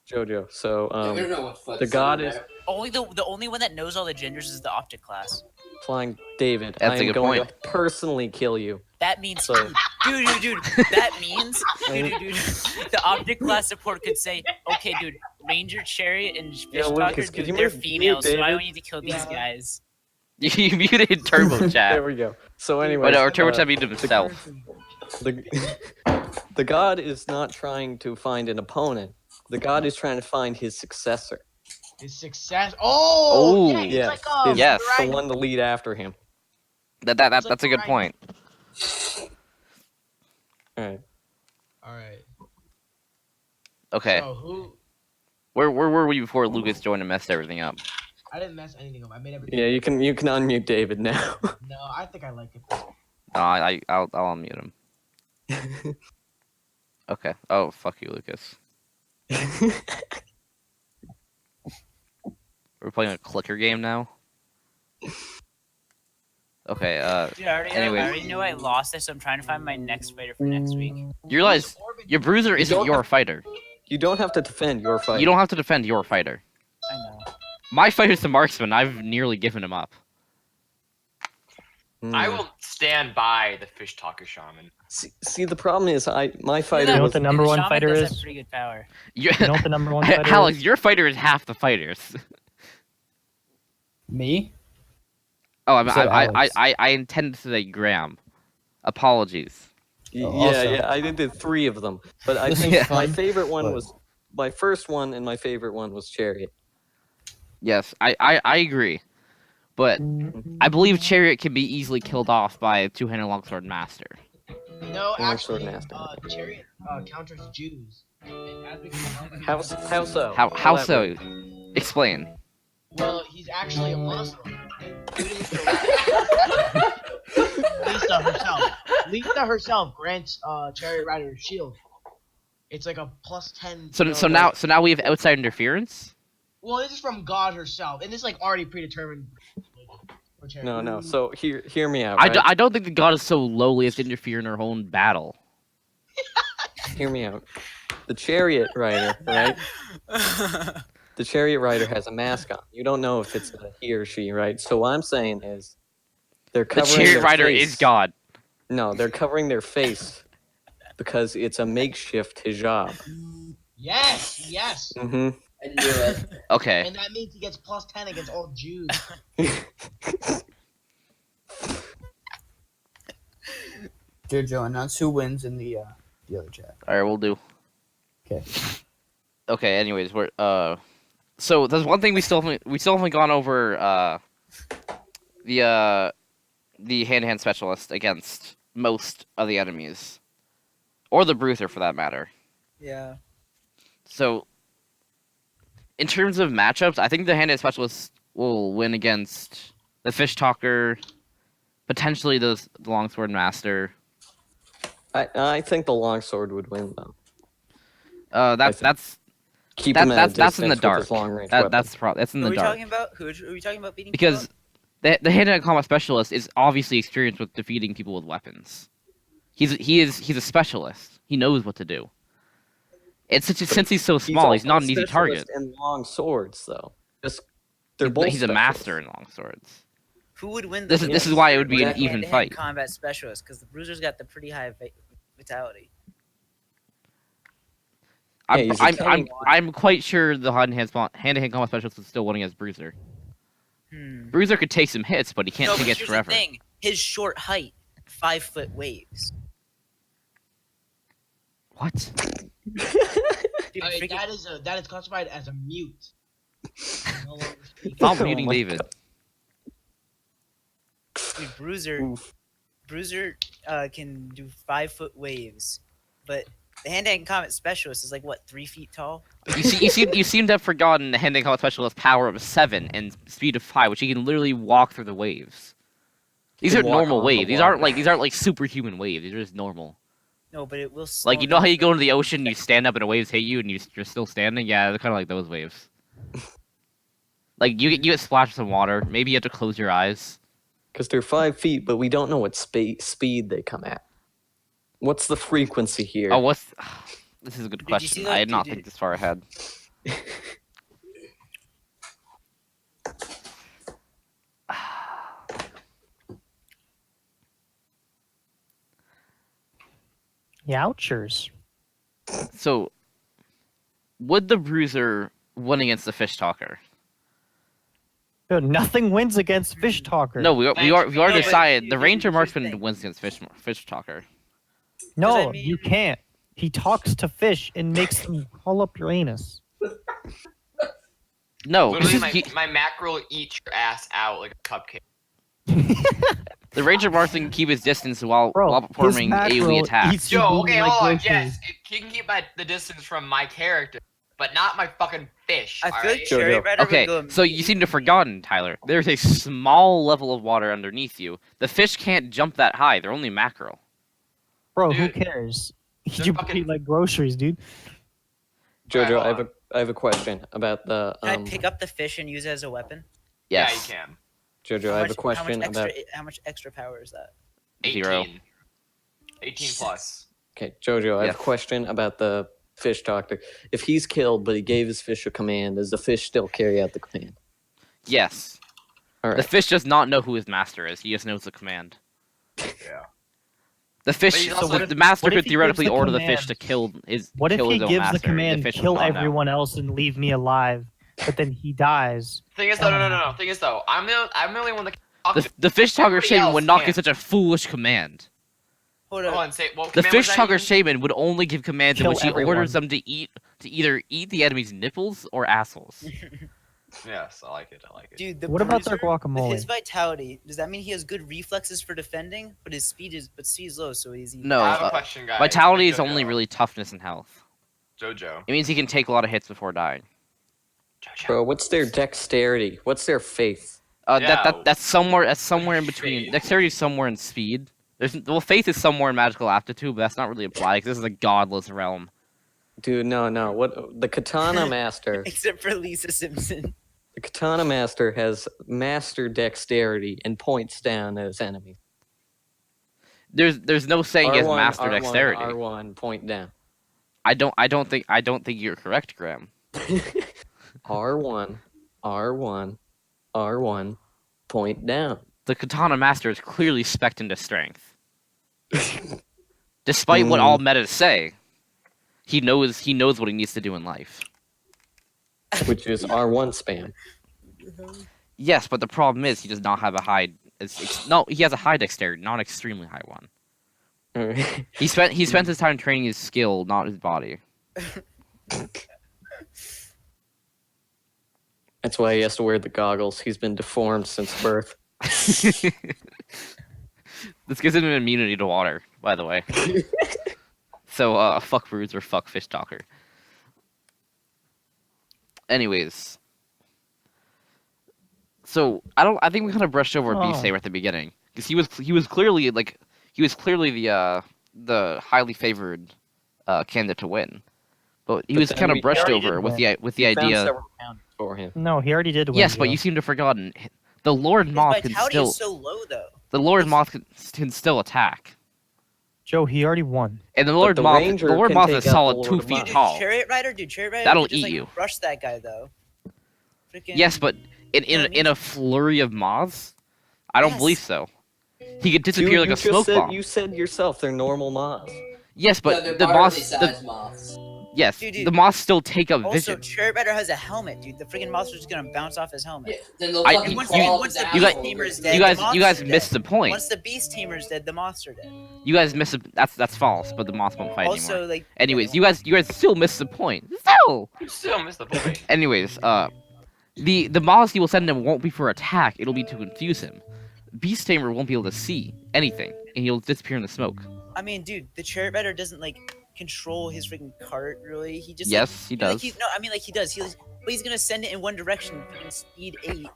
Speaker 5: Jojo. So
Speaker 3: Yeah, we don't know what fuck
Speaker 5: the god is
Speaker 7: only the only one that knows all the genders is the optic class.
Speaker 5: flying David.
Speaker 2: That's
Speaker 5: I
Speaker 2: a
Speaker 5: am
Speaker 2: good
Speaker 5: going
Speaker 2: point.
Speaker 5: to personally kill you.
Speaker 7: That means,
Speaker 5: So-
Speaker 7: dude. That means, dude. The optic class support could say, okay, dude, ranger, chariot, and fish
Speaker 5: Yeah,
Speaker 7: talker,
Speaker 5: Lucas, could
Speaker 7: dude,
Speaker 5: you
Speaker 7: they're
Speaker 5: mute
Speaker 7: females, so I
Speaker 5: David?
Speaker 7: don't need to kill these
Speaker 8: Yeah.
Speaker 7: guys.
Speaker 2: You muted Turbo
Speaker 5: There
Speaker 2: Chat.
Speaker 5: we go. So anyway,
Speaker 2: But or Turbo Chat muted himself.
Speaker 5: the god is not trying to find an opponent. The god is trying to find his successor.
Speaker 8: His success. Oh,
Speaker 2: Oh,
Speaker 8: yeah, it's
Speaker 5: yes,
Speaker 8: like
Speaker 5: his-
Speaker 2: Yes.
Speaker 5: the
Speaker 8: dragon.
Speaker 5: one to lead after him.
Speaker 2: That's a good
Speaker 8: right.
Speaker 2: point.
Speaker 5: All right.
Speaker 8: All right.
Speaker 2: Okay.
Speaker 8: So who?
Speaker 2: Where were we before Lucas joined and messed everything up?
Speaker 8: I didn't mess anything up. I made everything.
Speaker 5: Yeah, you can unmute David now.
Speaker 8: No, I think I like it.
Speaker 2: No, I'll unmute him. Okay. Oh, fuck you, Lucas. We're playing a clicker game now. Okay.
Speaker 7: Dude, I
Speaker 2: Anyways.
Speaker 7: already know I lost this, so I'm trying to find my next fighter for next week.
Speaker 2: You realize your bruiser isn't
Speaker 5: don't
Speaker 2: your
Speaker 5: have-
Speaker 2: fighter.
Speaker 5: You don't have to defend your fight.
Speaker 2: You don't have to defend your fighter.
Speaker 7: I know.
Speaker 2: My fighter's the marksman. I've nearly given him up.
Speaker 5: Hmm.
Speaker 4: I will stand by the fish talker shaman.
Speaker 5: See, the problem is, my
Speaker 7: You
Speaker 5: fighter
Speaker 1: know
Speaker 5: was
Speaker 1: what the number
Speaker 7: the
Speaker 1: one
Speaker 7: shaman
Speaker 1: fighter
Speaker 7: does
Speaker 1: is?
Speaker 7: have pretty good power.
Speaker 2: You,
Speaker 1: You know what the number one fighter
Speaker 2: Alex,
Speaker 1: is?
Speaker 2: your fighter is half the fighters.
Speaker 6: Me?
Speaker 2: Oh,
Speaker 6: You said Alex.
Speaker 2: I intended to say Graham. Apologies.
Speaker 5: Yeah,
Speaker 6: Also-
Speaker 5: yeah, I did 3 of them, but I
Speaker 6: This
Speaker 5: think
Speaker 6: is
Speaker 5: my
Speaker 6: fun,
Speaker 5: favorite one
Speaker 6: but-
Speaker 5: was my first one, and my favorite one was Chariot.
Speaker 2: Yes, I agree. But I believe Chariot can be easily killed off by a two-handed longsword master.
Speaker 8: No,
Speaker 5: Longsword
Speaker 8: actually,
Speaker 5: master.
Speaker 8: chariot counters Jews. As we can-
Speaker 5: How so?
Speaker 2: How
Speaker 5: Elaborate.
Speaker 2: so? Explain.
Speaker 8: Well, he's actually a Muslim. Lisa herself grants Chariot Rider a shield. It's like a +10.
Speaker 2: So now we have outside interference.
Speaker 8: Well, this is from God herself, and this is like already predetermined. For Chariot.
Speaker 5: No. So hear me out.
Speaker 2: I,
Speaker 5: Right?
Speaker 2: I don't think the god is so lowly as to interfere in her own battle.
Speaker 5: Hear me out. The Chariot Rider, right? The Chariot Rider has a mask on. You don't know if it's a he or she, right? So what I'm saying is, they're
Speaker 2: The
Speaker 5: covering
Speaker 2: Chariot
Speaker 5: their
Speaker 2: Rider
Speaker 5: face.
Speaker 2: is god.
Speaker 5: No, they're covering their face because it's a makeshift hijab.
Speaker 8: Yes,
Speaker 5: Mm-hmm.
Speaker 3: I knew it.
Speaker 2: Okay.
Speaker 8: and that means he gets +10 against all Jews.
Speaker 6: Jojo, announce who wins in the other chat.
Speaker 2: All right, we'll do.
Speaker 6: Okay.
Speaker 2: Okay. Anyways, we're So there's one thing we still haven't gone over the hand-to-hand specialist against most of the enemies, or the bruiser for that matter.
Speaker 7: Yeah.
Speaker 2: So, in terms of matchups, I think the hand-to-hand specialist will win against the fish talker, potentially the longsword master.
Speaker 5: I think the longsword would win though.
Speaker 2: That's
Speaker 5: Keep
Speaker 2: That-
Speaker 5: him at
Speaker 2: that's-
Speaker 5: a
Speaker 2: that's in the
Speaker 5: distance with
Speaker 2: dark.
Speaker 5: his long-range
Speaker 2: that's
Speaker 5: weapon.
Speaker 2: the problem. That's in
Speaker 7: Who
Speaker 2: the
Speaker 7: are we
Speaker 2: dark.
Speaker 7: talking about? Who are we talking about beating?
Speaker 2: Because the hand-to-hand combat specialist is obviously experienced with defeating people with weapons. He's a specialist. He knows what to do. Since he's so small, he's
Speaker 5: also
Speaker 2: not
Speaker 5: a
Speaker 2: an easy target.
Speaker 5: specialist in long swords, though. They're both.
Speaker 2: He's a master
Speaker 5: specialists.
Speaker 2: in long swords.
Speaker 7: Who would win?
Speaker 2: This is why it would be an
Speaker 7: hand-to-hand
Speaker 2: even fight.
Speaker 7: Combat specialist, because the bruiser's got the pretty high vitality.
Speaker 5: Yeah, he's a tank.
Speaker 2: I'm quite sure the hand-to-hand combat specialist is still winning as Bruiser. Bruiser could take some hits, but he can't
Speaker 7: No,
Speaker 2: take
Speaker 7: but
Speaker 2: hits
Speaker 7: here's
Speaker 2: forever.
Speaker 7: the thing: his short height, 5-foot waves.
Speaker 2: What?
Speaker 7: Dude,
Speaker 8: Okay,
Speaker 7: freaking-
Speaker 8: that is classified as a mute. No longer speaking.
Speaker 2: Stop
Speaker 5: Oh
Speaker 2: muting
Speaker 5: my
Speaker 2: David.
Speaker 5: God.
Speaker 7: dude, Bruiser can do 5-foot waves, but the hand-to-hand combat specialist is like what, 3 feet tall?
Speaker 2: You seem to have forgotten the hand-to-hand combat specialist power of 7 and speed of 5, which he can literally walk through the waves. These
Speaker 5: Can
Speaker 2: are
Speaker 5: walk
Speaker 2: normal
Speaker 5: on the
Speaker 2: waves. These
Speaker 5: water.
Speaker 2: aren't like superhuman waves. These are just normal.
Speaker 7: No, but it will. Slow
Speaker 2: Like, you
Speaker 7: him
Speaker 2: know how
Speaker 7: down.
Speaker 2: you go into the ocean, you stand up and the waves hit you, and you're still standing? Yeah, they're kind of like those waves. Like you get splashed with some water. Maybe you have to close your eyes.
Speaker 5: Because they're 5 feet, but we don't know what speed they come at. What's the frequency here?
Speaker 2: Oh, what's? This is a good
Speaker 7: Did you see
Speaker 2: question.
Speaker 7: that?
Speaker 2: I did not
Speaker 7: Did-
Speaker 2: think this far ahead.
Speaker 1: Youchers.
Speaker 2: So, would the Bruiser win against the Fish Talker?
Speaker 1: Dude, nothing wins against Fish Talker.
Speaker 2: No, we already
Speaker 7: but
Speaker 2: decided
Speaker 7: you-
Speaker 2: the Ranger
Speaker 7: here's the
Speaker 2: Marksman
Speaker 7: thing.
Speaker 2: wins against Fish Talker.
Speaker 1: No,
Speaker 7: I mean-
Speaker 1: you can't. He talks to fish and makes them call up your anus.
Speaker 2: No,
Speaker 4: Literally,
Speaker 2: because
Speaker 4: my mackerel will eat your ass out like a cupcake.
Speaker 2: the Ranger Marksman can keep his distance while
Speaker 1: Bro, his
Speaker 2: performing AoE
Speaker 1: mackerel
Speaker 2: attacks.
Speaker 1: eats your
Speaker 4: Yo,
Speaker 1: booty
Speaker 4: okay,
Speaker 1: like
Speaker 4: hold on.
Speaker 1: groceries.
Speaker 4: Yes, he can keep the distance from my character, but not my fucking fish.
Speaker 7: I feel
Speaker 4: alright?
Speaker 7: like Chariot Rider
Speaker 2: Okay,
Speaker 7: would go
Speaker 2: so you seem to have forgotten, Tyler. There's a small level of water underneath you. The fish can't jump that high. They're only mackerel.
Speaker 1: Bro, who
Speaker 4: Dude,
Speaker 1: cares? Eat
Speaker 4: they're
Speaker 1: your
Speaker 4: fucking-
Speaker 1: booty like groceries, dude.
Speaker 5: Jojo,
Speaker 4: Alright,
Speaker 5: I have a question about the
Speaker 7: Can I pick up the fish and use it as a weapon?
Speaker 2: Yes.
Speaker 4: Yeah, you can.
Speaker 5: Jojo, I have a question about
Speaker 7: How much extra power is that?
Speaker 4: 18.
Speaker 2: 0.
Speaker 4: 18 plus.
Speaker 5: Okay, Jojo, I have
Speaker 2: Yes.
Speaker 5: a question about the fish doctor. If he's killed but he gave his fish a command, does the fish still carry out the command?
Speaker 2: Yes.
Speaker 5: All
Speaker 2: The
Speaker 5: right.
Speaker 2: fish does not know who his master is. He just knows the command.
Speaker 4: Yeah.
Speaker 2: The fish.
Speaker 4: But he's
Speaker 2: So
Speaker 4: also-
Speaker 2: the master
Speaker 1: what if
Speaker 2: could
Speaker 1: he
Speaker 2: theoretically
Speaker 1: gives the
Speaker 2: order the fish
Speaker 1: command?
Speaker 2: to kill his.
Speaker 1: What if
Speaker 2: kill
Speaker 1: he
Speaker 2: his own
Speaker 1: gives
Speaker 2: master,
Speaker 1: the command,
Speaker 2: fish
Speaker 1: kill
Speaker 2: will not know.
Speaker 1: everyone else and leave me alive, but then he dies?
Speaker 4: Thing is, though, no. Thing is, though, I'm the only one that can talk to.
Speaker 2: The fish talker
Speaker 4: Everybody
Speaker 2: shaman
Speaker 4: else
Speaker 2: would not
Speaker 4: can.
Speaker 2: give such a foolish command.
Speaker 7: Hold
Speaker 4: Hold
Speaker 7: on.
Speaker 4: on, say what
Speaker 2: The
Speaker 4: command
Speaker 2: fish
Speaker 4: was that
Speaker 2: talker
Speaker 4: again?
Speaker 2: shaman would only give commands in
Speaker 1: Kill
Speaker 2: which he
Speaker 1: everyone.
Speaker 2: orders them to either eat the enemy's nipples or assholes.
Speaker 4: Yes, I like it.
Speaker 7: Dude, the
Speaker 1: What about their
Speaker 7: Bruiser, with
Speaker 1: guacamole?
Speaker 7: his vitality, does that mean he has good reflexes for defending, but his speed is low, so he's
Speaker 2: No,
Speaker 4: I have a question, guys.
Speaker 2: Vitality is
Speaker 4: Jojo.
Speaker 2: only really toughness and health.
Speaker 4: Jojo.
Speaker 2: It means he can take a lot of hits before dying.
Speaker 4: Jojo.
Speaker 5: Bro, what's their dexterity? What's their faith?
Speaker 4: Yeah.
Speaker 2: That's somewhere in between.
Speaker 4: Faith.
Speaker 2: Dexterity is somewhere in speed. Faith is somewhere in magical aptitude, but that's not really applied because this is a godless realm.
Speaker 5: Dude, no. What the katana master?
Speaker 7: except for Lisa Simpson.
Speaker 5: The katana master has master dexterity and points down at his enemy.
Speaker 2: There's no saying he has master
Speaker 5: R1,
Speaker 2: dexterity.
Speaker 5: R1, point down.
Speaker 2: I don't think you're correct, Graham.
Speaker 5: R1, point down.
Speaker 2: The katana master is clearly spec'd into strength. Despite what all metas say, he knows what he needs to do in life.
Speaker 5: Which is R1 spam.
Speaker 2: Yes, but the problem is he does not have a high. No, he has a high dexterity, not an extremely high one.
Speaker 5: Alright.
Speaker 2: He spent his time training his skill, not his body.
Speaker 5: That's why he has to wear the goggles. He's been deformed since birth.
Speaker 2: This gives him an immunity to water, by the way. So, fuck Bruiser, fuck Fish Talker. Anyways, so I think we kind of brushed over Beast Saber at the beginning because he was clearly the highly favored candidate to win, but he
Speaker 5: But
Speaker 2: was
Speaker 5: then
Speaker 2: kind of
Speaker 5: we
Speaker 2: brushed
Speaker 1: already
Speaker 2: over
Speaker 1: did
Speaker 2: with
Speaker 1: win.
Speaker 2: the
Speaker 5: Found
Speaker 2: idea.
Speaker 5: several counters for him.
Speaker 1: No, he already did win.
Speaker 2: Yes, but
Speaker 1: Joe.
Speaker 2: you seem to have forgotten the Lord
Speaker 7: His
Speaker 2: Moth can
Speaker 7: vitality
Speaker 2: still
Speaker 7: is so low, though.
Speaker 2: the Lord Moth can still attack,
Speaker 1: Joe, he already won.
Speaker 2: and the Lord
Speaker 5: the
Speaker 2: Moth
Speaker 5: Ranger
Speaker 2: the Lord
Speaker 5: can
Speaker 2: Moth
Speaker 5: take
Speaker 2: is
Speaker 5: out
Speaker 2: solid
Speaker 5: the
Speaker 2: 2
Speaker 5: Lord
Speaker 2: feet
Speaker 5: Moth.
Speaker 2: tall.
Speaker 7: Chariot Rider
Speaker 2: That'll
Speaker 7: could just,
Speaker 2: eat you.
Speaker 7: Rush that guy though. Freaking,
Speaker 2: Yes, but in a flurry of moths, I don't
Speaker 7: Yes.
Speaker 2: believe so. He could disappear
Speaker 5: Dude,
Speaker 2: like
Speaker 5: you
Speaker 2: a
Speaker 5: just
Speaker 2: smoke
Speaker 5: said,
Speaker 2: bomb.
Speaker 5: You said yourself they're normal moths.
Speaker 2: Yes,
Speaker 3: No,
Speaker 2: but
Speaker 3: they're
Speaker 2: the
Speaker 3: moderately
Speaker 2: moths,
Speaker 3: sized moths.
Speaker 2: yes,
Speaker 7: Dude.
Speaker 2: the moths still take up
Speaker 7: also,
Speaker 2: vision.
Speaker 7: Chariot Rider has a helmet, dude. The freaking monster's just gonna bounce off his helmet.
Speaker 3: Yeah, then they'll
Speaker 2: I-
Speaker 3: fucking
Speaker 2: you-
Speaker 3: crawl up
Speaker 7: once
Speaker 3: his
Speaker 7: the
Speaker 2: you guys-
Speaker 3: asshole.
Speaker 7: Beast Tamer's
Speaker 3: They're-
Speaker 7: dead,
Speaker 2: You
Speaker 7: the
Speaker 2: guys
Speaker 7: monster's
Speaker 2: missed the
Speaker 7: dead.
Speaker 2: point.
Speaker 7: Once the Beast Tamer's dead, the monster dead.
Speaker 2: You guys missed that's false. But the moths won't fight
Speaker 7: Also,
Speaker 2: anymore.
Speaker 7: like.
Speaker 2: Anyways, you guys still missed the point. Still.
Speaker 4: You still missed the point.
Speaker 2: Anyways, the moths he will send him won't be for attack. It'll be to confuse him. Beast Tamer won't be able to see anything, and he'll disappear in the smoke.
Speaker 7: I mean, dude, the Chariot Rider doesn't like control his freaking cart. Really, he just.
Speaker 2: Yes,
Speaker 7: like,
Speaker 2: he
Speaker 7: Like,
Speaker 2: does.
Speaker 7: no, I mean, like he does. But he's gonna send it in one direction, freaking speed 8,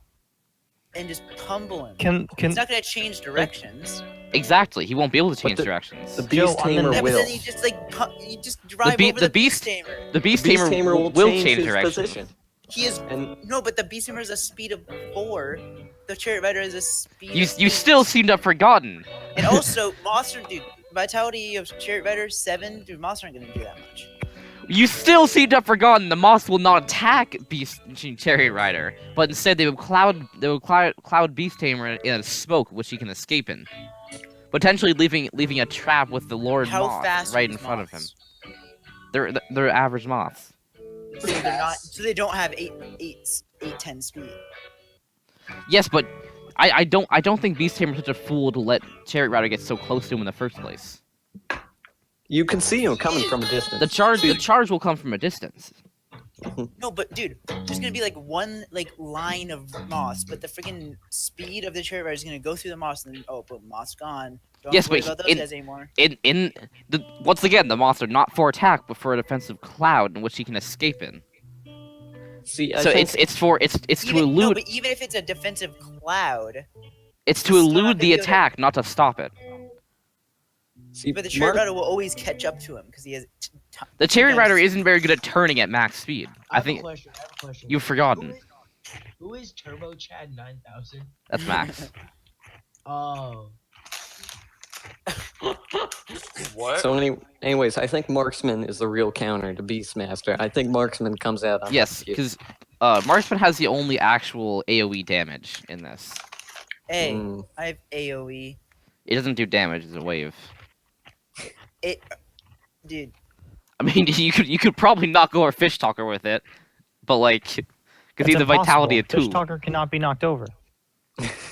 Speaker 7: and just pummel him.
Speaker 1: Can
Speaker 7: It's not gonna change directions.
Speaker 2: Exactly. He won't be able to change
Speaker 5: the-
Speaker 2: directions.
Speaker 5: The
Speaker 1: Joe,
Speaker 5: Beast
Speaker 1: on the
Speaker 5: Tamer
Speaker 7: Yeah, but
Speaker 5: will.
Speaker 7: then you just like you just drive
Speaker 2: Be-
Speaker 7: over
Speaker 2: the
Speaker 7: the Beast
Speaker 2: Beast-
Speaker 7: Tamer.
Speaker 2: The Beast
Speaker 5: Beast
Speaker 2: Tamer
Speaker 5: Tamer will
Speaker 2: will
Speaker 5: change his
Speaker 2: directions.
Speaker 5: position.
Speaker 7: He is
Speaker 5: And
Speaker 7: no, but the Beast Tamer is a speed of 4. The Chariot Rider is a speed.
Speaker 2: You
Speaker 7: of
Speaker 2: you
Speaker 7: 8.
Speaker 2: still seem to have forgotten.
Speaker 7: And also, Monster, dude, vitality of Chariot Rider 7. Dude, Monster aren't gonna do that much.
Speaker 2: You still seem to have forgotten the moths will not attack Beast Chariot Rider, but instead they will cloud Beast Tamer in a smoke which he can escape in, potentially leaving a trap with the Lord
Speaker 7: How
Speaker 2: Moth
Speaker 7: fast are
Speaker 2: right in
Speaker 7: these
Speaker 2: front of him.
Speaker 7: moths?
Speaker 2: They're average moths.
Speaker 7: So they're not. So they don't have 10 speed.
Speaker 2: Yes, but I don't think Beast Tamer's such a fool to let Chariot Rider get so close to him in the first place.
Speaker 5: you can see him coming from a distance.
Speaker 2: The charge will come from a distance.
Speaker 7: No, but dude, there's gonna be like one line of moths, but the freaking speed of the Chariot Rider is gonna go through the moths, and then boom, moth's gone. Don't
Speaker 2: Yes,
Speaker 7: worry
Speaker 2: but
Speaker 7: about those guys anymore.
Speaker 2: Once again, the moths are not for attack, but for a defensive cloud in which he can escape in.
Speaker 5: See, I
Speaker 2: So
Speaker 5: think
Speaker 2: it's to
Speaker 7: No,
Speaker 2: elude
Speaker 7: but even if it's a defensive cloud,
Speaker 2: it's to
Speaker 7: it's not
Speaker 2: elude
Speaker 7: gonna
Speaker 2: the
Speaker 7: be able to-
Speaker 2: attack, not to stop it.
Speaker 5: see,
Speaker 7: but the Chariot
Speaker 5: Mark-
Speaker 7: Rider will always catch up to him because he has.
Speaker 2: The Chariot Rider
Speaker 7: sometimes-
Speaker 2: isn't very good at turning at max speed. I
Speaker 8: have a
Speaker 2: think
Speaker 8: question. I have a question.
Speaker 2: you've forgotten.
Speaker 8: Who is Turbo Chad 9000?
Speaker 2: That's max.
Speaker 8: Oh.
Speaker 4: What?
Speaker 5: So anyways, I think Marksman is the real counter to Beastmaster. I think Marksman comes out on
Speaker 2: Yes,
Speaker 5: top.
Speaker 2: because Marksman has the only actual AoE damage in this.
Speaker 7: Hey,
Speaker 5: Mm.
Speaker 7: I have AOE.
Speaker 2: It doesn't do damage as a wave.
Speaker 7: Dude,
Speaker 2: I mean, you could probably knock over Fish Talker with it, but like, because
Speaker 1: That's
Speaker 2: he has the vitality of
Speaker 1: impossible.
Speaker 2: 2.
Speaker 1: Fish Talker cannot be knocked over.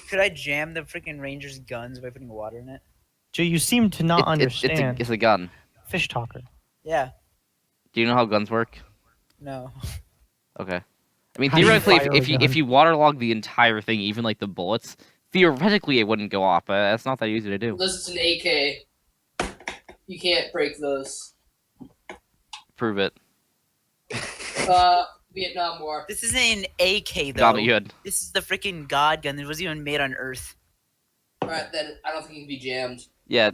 Speaker 7: could I jam the freaking Ranger's guns by putting water in it?
Speaker 1: Joe, you seem to not understand
Speaker 2: It's a gun.
Speaker 1: Fish Talker.
Speaker 7: Yeah.
Speaker 2: Do you know how guns work?
Speaker 7: No.
Speaker 2: Okay. I mean,
Speaker 1: How do you
Speaker 2: theoretically,
Speaker 1: fire a
Speaker 2: if
Speaker 1: gun?
Speaker 2: you waterlog the entire thing, even like the bullets, theoretically it wouldn't go off, but that's not that easy to do.
Speaker 3: Unless it's an AK. You can't break those.
Speaker 2: Prove it.
Speaker 3: Vietnam War.
Speaker 7: This isn't an AK though.
Speaker 2: Not that good.
Speaker 7: This is the freaking God gun that wasn't even made on Earth.
Speaker 3: Alright, then I don't think it can be jammed.
Speaker 2: Yeah,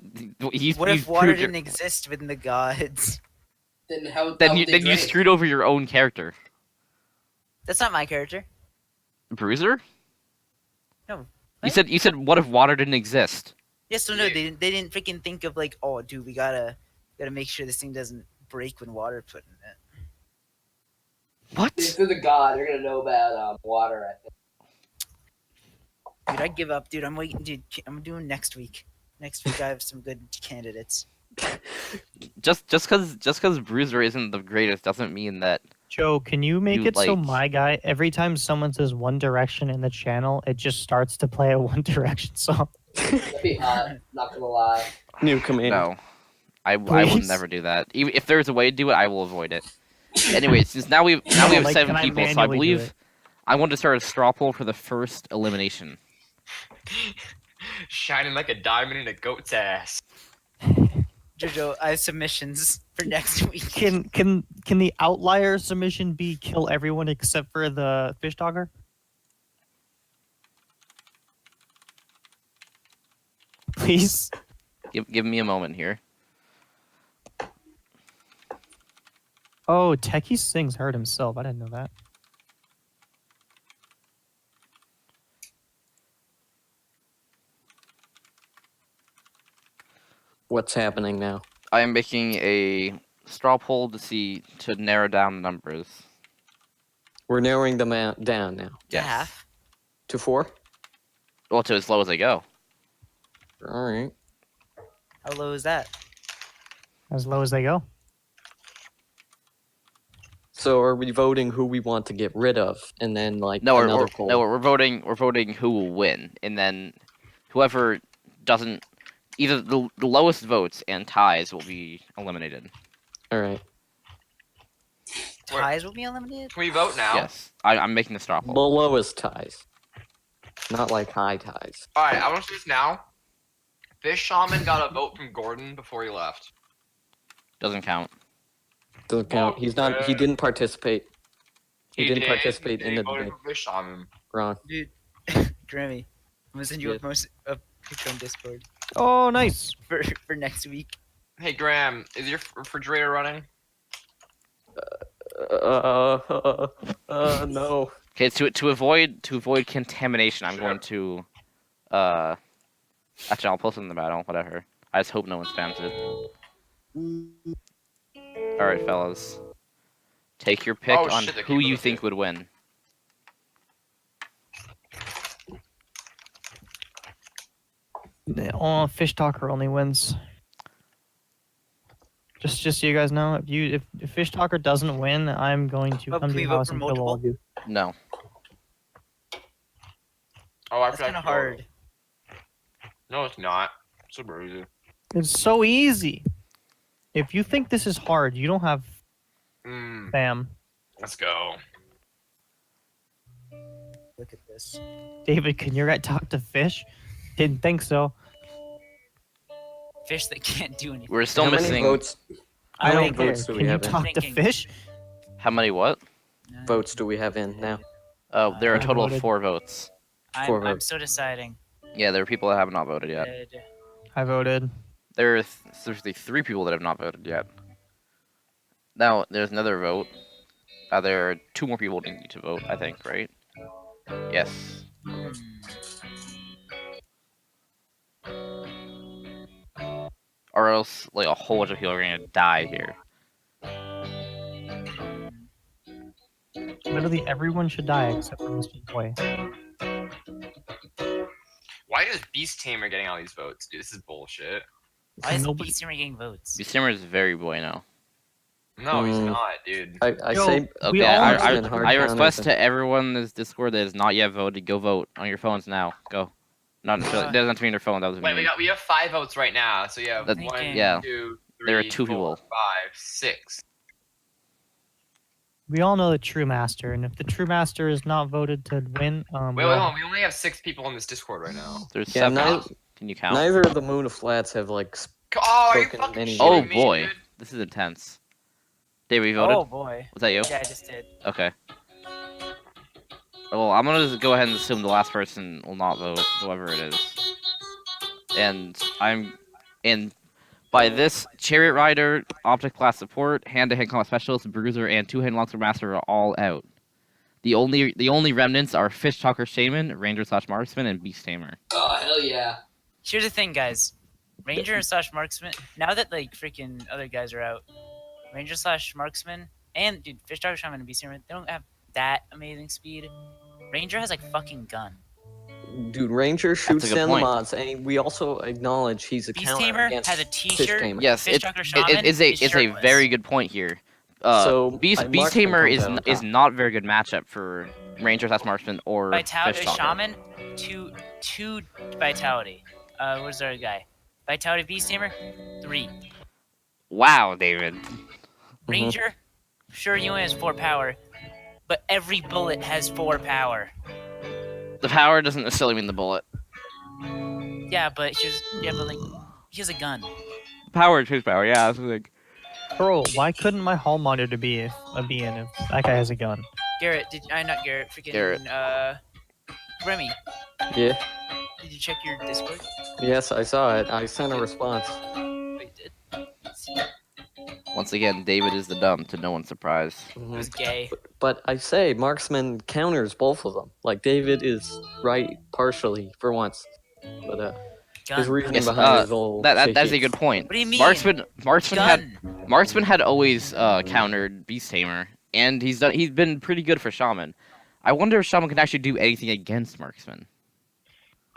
Speaker 2: he's.
Speaker 7: What
Speaker 2: he's
Speaker 7: if water
Speaker 2: proved
Speaker 7: didn't exist within the gods?
Speaker 3: Then how?
Speaker 2: Then
Speaker 3: how
Speaker 2: you
Speaker 3: would they
Speaker 2: then you
Speaker 3: drink?
Speaker 2: screwed over your own character.
Speaker 7: That's not my character.
Speaker 2: Bruiser?
Speaker 7: No.
Speaker 2: You said what if water didn't exist?
Speaker 7: Yes, so no, they didn't freaking think of like, oh, dude, we gotta make sure this thing doesn't break when water put in it.
Speaker 2: What?
Speaker 3: If they're the god, they're gonna know about water. I think.
Speaker 7: Dude, I give up, dude. I'm waiting, dude. I'm doing next week. Next week, I have some good candidates.
Speaker 2: Just because Bruiser isn't the greatest doesn't mean that.
Speaker 1: Joe, can you make
Speaker 2: You,
Speaker 1: it so
Speaker 2: like-
Speaker 1: my guy, every time someone says One Direction in the channel, it just starts to play a One Direction song?
Speaker 3: That'd be hot. Not gonna lie.
Speaker 5: New command.
Speaker 2: No, I will
Speaker 1: Please?
Speaker 2: never do that. Even if there's a way to do it, I will avoid it. Anyways, since now we have
Speaker 1: Like,
Speaker 2: 7
Speaker 1: can I
Speaker 2: people, so I
Speaker 1: manually do
Speaker 2: believe
Speaker 1: it?
Speaker 2: I want to start a straw poll for the first elimination.
Speaker 4: Shining like a diamond in a goat's ass.
Speaker 7: Jojo, I have submissions for next week.
Speaker 1: Can the outlier submission be kill everyone except for the Fish Talker? Please?
Speaker 2: Give me a moment here.
Speaker 1: Oh, Techie Sings hurt himself. I didn't know that.
Speaker 5: What's happening now?
Speaker 2: I am making a straw poll to narrow down the numbers.
Speaker 5: We're narrowing them down now.
Speaker 7: To half.
Speaker 5: To 4?
Speaker 2: Well, to as low as I go.
Speaker 5: All right.
Speaker 7: How low is that?
Speaker 1: As low as they go.
Speaker 5: So are we voting who we want to get rid of, and then like
Speaker 2: No,
Speaker 5: another poll?
Speaker 2: we're voting. We're voting who will win, and then whoever doesn't, either the lowest votes and ties will be eliminated.
Speaker 5: All right.
Speaker 4: Where-
Speaker 7: Ties will be eliminated?
Speaker 4: Can we vote now?
Speaker 2: Yes, I'm making the straw
Speaker 5: The
Speaker 2: poll.
Speaker 5: lowest ties, not like high ties.
Speaker 4: Alright, I want to do this now. Fish Shaman got a vote from Gordon before he left.
Speaker 2: Doesn't count.
Speaker 5: Doesn't count. He's not. He didn't participate. He didn't
Speaker 4: did,
Speaker 5: participate
Speaker 4: he
Speaker 5: in the
Speaker 4: voted
Speaker 5: debate.
Speaker 4: for Fish Shaman.
Speaker 5: Wrong.
Speaker 7: Dude, Grammy, I'm gonna send you
Speaker 5: Yeah.
Speaker 7: a picture on Discord
Speaker 1: Oh, nice.
Speaker 7: for next week.
Speaker 4: Hey Graham, is your refrigerator running?
Speaker 5: No.
Speaker 2: Okay, to avoid contamination, I'm going to actually I'll post it in the battle, whatever. I just hope no one spams it. Alright, fellas. Take your pick
Speaker 4: Oh,
Speaker 2: on
Speaker 4: shit, the
Speaker 2: who you
Speaker 4: capability.
Speaker 2: think would win.
Speaker 1: Oh, Fish Talker only wins. Just so you guys know, if Fish Talker doesn't win, I'm going to
Speaker 7: Oh,
Speaker 1: come
Speaker 7: can
Speaker 1: to
Speaker 7: we
Speaker 1: your
Speaker 7: vote
Speaker 1: house
Speaker 7: for
Speaker 1: and kill all
Speaker 7: multiple?
Speaker 1: of you.
Speaker 2: No.
Speaker 4: Oh, I
Speaker 7: That's
Speaker 4: forgot
Speaker 7: kind of
Speaker 4: to go.
Speaker 7: hard.
Speaker 4: No, it's not. Super easy.
Speaker 1: It's so easy. If you think this is hard, you don't have fam.
Speaker 4: Let's go.
Speaker 7: Look at this.
Speaker 1: David, can your guy talk to Fish? Didn't think so.
Speaker 7: Fish that can't do anything.
Speaker 2: We're still
Speaker 5: How many
Speaker 2: missing
Speaker 5: votes?
Speaker 1: I
Speaker 5: How
Speaker 1: don't
Speaker 5: many
Speaker 1: care.
Speaker 5: votes do we
Speaker 1: Can you
Speaker 5: have in?
Speaker 1: talk to
Speaker 7: Thinking.
Speaker 1: Fish?
Speaker 2: how many what?
Speaker 5: Votes do we have in now?
Speaker 2: There are a
Speaker 1: I
Speaker 2: total of
Speaker 1: voted.
Speaker 2: 4 votes.
Speaker 5: Four
Speaker 7: I'm
Speaker 5: votes.
Speaker 7: still deciding.
Speaker 2: Yeah, there are people that have not voted yet.
Speaker 1: I voted.
Speaker 2: There are seriously 3 people that have not voted yet. Now, there's another vote. There are 2 more people that need to vote, I think, right? Yes. Or else, like, a whole bunch of people are gonna die here.
Speaker 1: Literally everyone should die except for Mr. Boy.
Speaker 4: Why is Beast Tamer getting all these votes? Dude, this is bullshit.
Speaker 7: Why is
Speaker 1: Nobody-
Speaker 7: Beast Tamer getting votes?
Speaker 2: Beasthammer is very bueno.
Speaker 4: No, he's
Speaker 5: Mm.
Speaker 4: not, dude.
Speaker 5: I
Speaker 1: Yo,
Speaker 5: say
Speaker 1: we
Speaker 2: Okay,
Speaker 1: all
Speaker 2: I,
Speaker 1: know
Speaker 2: I,
Speaker 1: that
Speaker 5: hard
Speaker 2: I
Speaker 5: counters
Speaker 2: request
Speaker 5: and-
Speaker 2: to everyone in this Discord that has not yet voted, go vote on your phones now. Go. Not it doesn't have to be on your phone. That was
Speaker 4: Wait,
Speaker 2: me.
Speaker 4: we have 5 votes right now. So yeah,
Speaker 2: That-
Speaker 4: 1,
Speaker 2: yeah.
Speaker 4: 2, 3,
Speaker 2: There are 2
Speaker 4: 4,
Speaker 2: people.
Speaker 4: 5, 6.
Speaker 1: We all know the True Master, and if the True Master is not voted to win,
Speaker 4: Wait,
Speaker 1: we
Speaker 4: wait,
Speaker 1: all-
Speaker 4: hold on. We only have 6 people in this Discord right now.
Speaker 2: There's
Speaker 5: Yeah,
Speaker 2: 7. Can you count?
Speaker 5: neither of the Moon of Flats have like.
Speaker 4: Oh, are you
Speaker 5: Spoken
Speaker 4: fucking
Speaker 5: many
Speaker 4: shitting
Speaker 2: Oh
Speaker 5: words.
Speaker 4: me,
Speaker 2: boy,
Speaker 4: dude?
Speaker 2: this is intense. David, you voted?
Speaker 7: Oh boy.
Speaker 2: Was that you?
Speaker 7: Yeah, I just did.
Speaker 2: Okay. Well, I'm gonna just go ahead and assume the last person will not vote, whoever it is. And by this, Chariot Rider, Optic Class Support, Hand-to-Hand Combat Specialist, Bruiser, and Two-Hand Longsword Master are all out. The only remnants are Fish Talker Shaman, Ranger/Marksman, and Beast Tamer.
Speaker 3: Oh, hell yeah.
Speaker 7: Here's the thing, guys. Ranger / Marksman. Now that like freaking other guys are out, Ranger / Marksman and dude, Fish Talker Shaman and Beast Tamer, they don't have that amazing speed. Ranger has like fucking gun.
Speaker 5: Dude, Ranger shoots
Speaker 2: good
Speaker 5: down
Speaker 2: point.
Speaker 5: the mods, and we also acknowledge he's a
Speaker 7: Beast
Speaker 5: counter
Speaker 7: Tamer
Speaker 5: against
Speaker 7: has a
Speaker 5: Fish
Speaker 7: T-shirt.
Speaker 5: Tamer.
Speaker 2: Yes,
Speaker 7: Fish Talker Shaman
Speaker 2: it's
Speaker 7: is
Speaker 2: a
Speaker 7: shirtless.
Speaker 2: very good point here.
Speaker 5: So,
Speaker 2: Beast
Speaker 5: Marksman
Speaker 2: Tamer
Speaker 5: comes
Speaker 2: is
Speaker 5: out on
Speaker 2: is
Speaker 5: top.
Speaker 2: not a very good matchup for Ranger/Marksman or
Speaker 7: Vitality
Speaker 2: Fish Talker.
Speaker 7: Shaman, two Vitality. Where's our guy? Vitality Beast Tamer, 3.
Speaker 2: Wow, David.
Speaker 7: Ranger, sure he only has 4 power, but every bullet has 4 power.
Speaker 2: The power doesn't necessarily mean the bullet.
Speaker 7: Yeah, but like he has a gun.
Speaker 2: Power is his power. Yeah, that's like.
Speaker 1: Bro, why couldn't my hall monitor be in if that guy has a gun?
Speaker 7: Garrett, not Garrett, freaking
Speaker 2: Garrett.
Speaker 7: Remy,
Speaker 5: Yeah.
Speaker 7: did you check your Discord?
Speaker 5: Yes, I saw it. I sent a response.
Speaker 7: Oh, you did.
Speaker 2: Once again, David is the dumb, to no one's surprise.
Speaker 7: It was gay.
Speaker 5: But I say, Marksman counters both of them. Like, David is right partially for once. But his
Speaker 7: Gun.
Speaker 5: reasoning
Speaker 2: Yes,
Speaker 5: behind his old
Speaker 2: that's a good point.
Speaker 7: What do you mean?
Speaker 2: Marksman had always countered Beast Tamer, and he's been pretty good for Shaman. I wonder if Shaman can actually do anything against Marksman.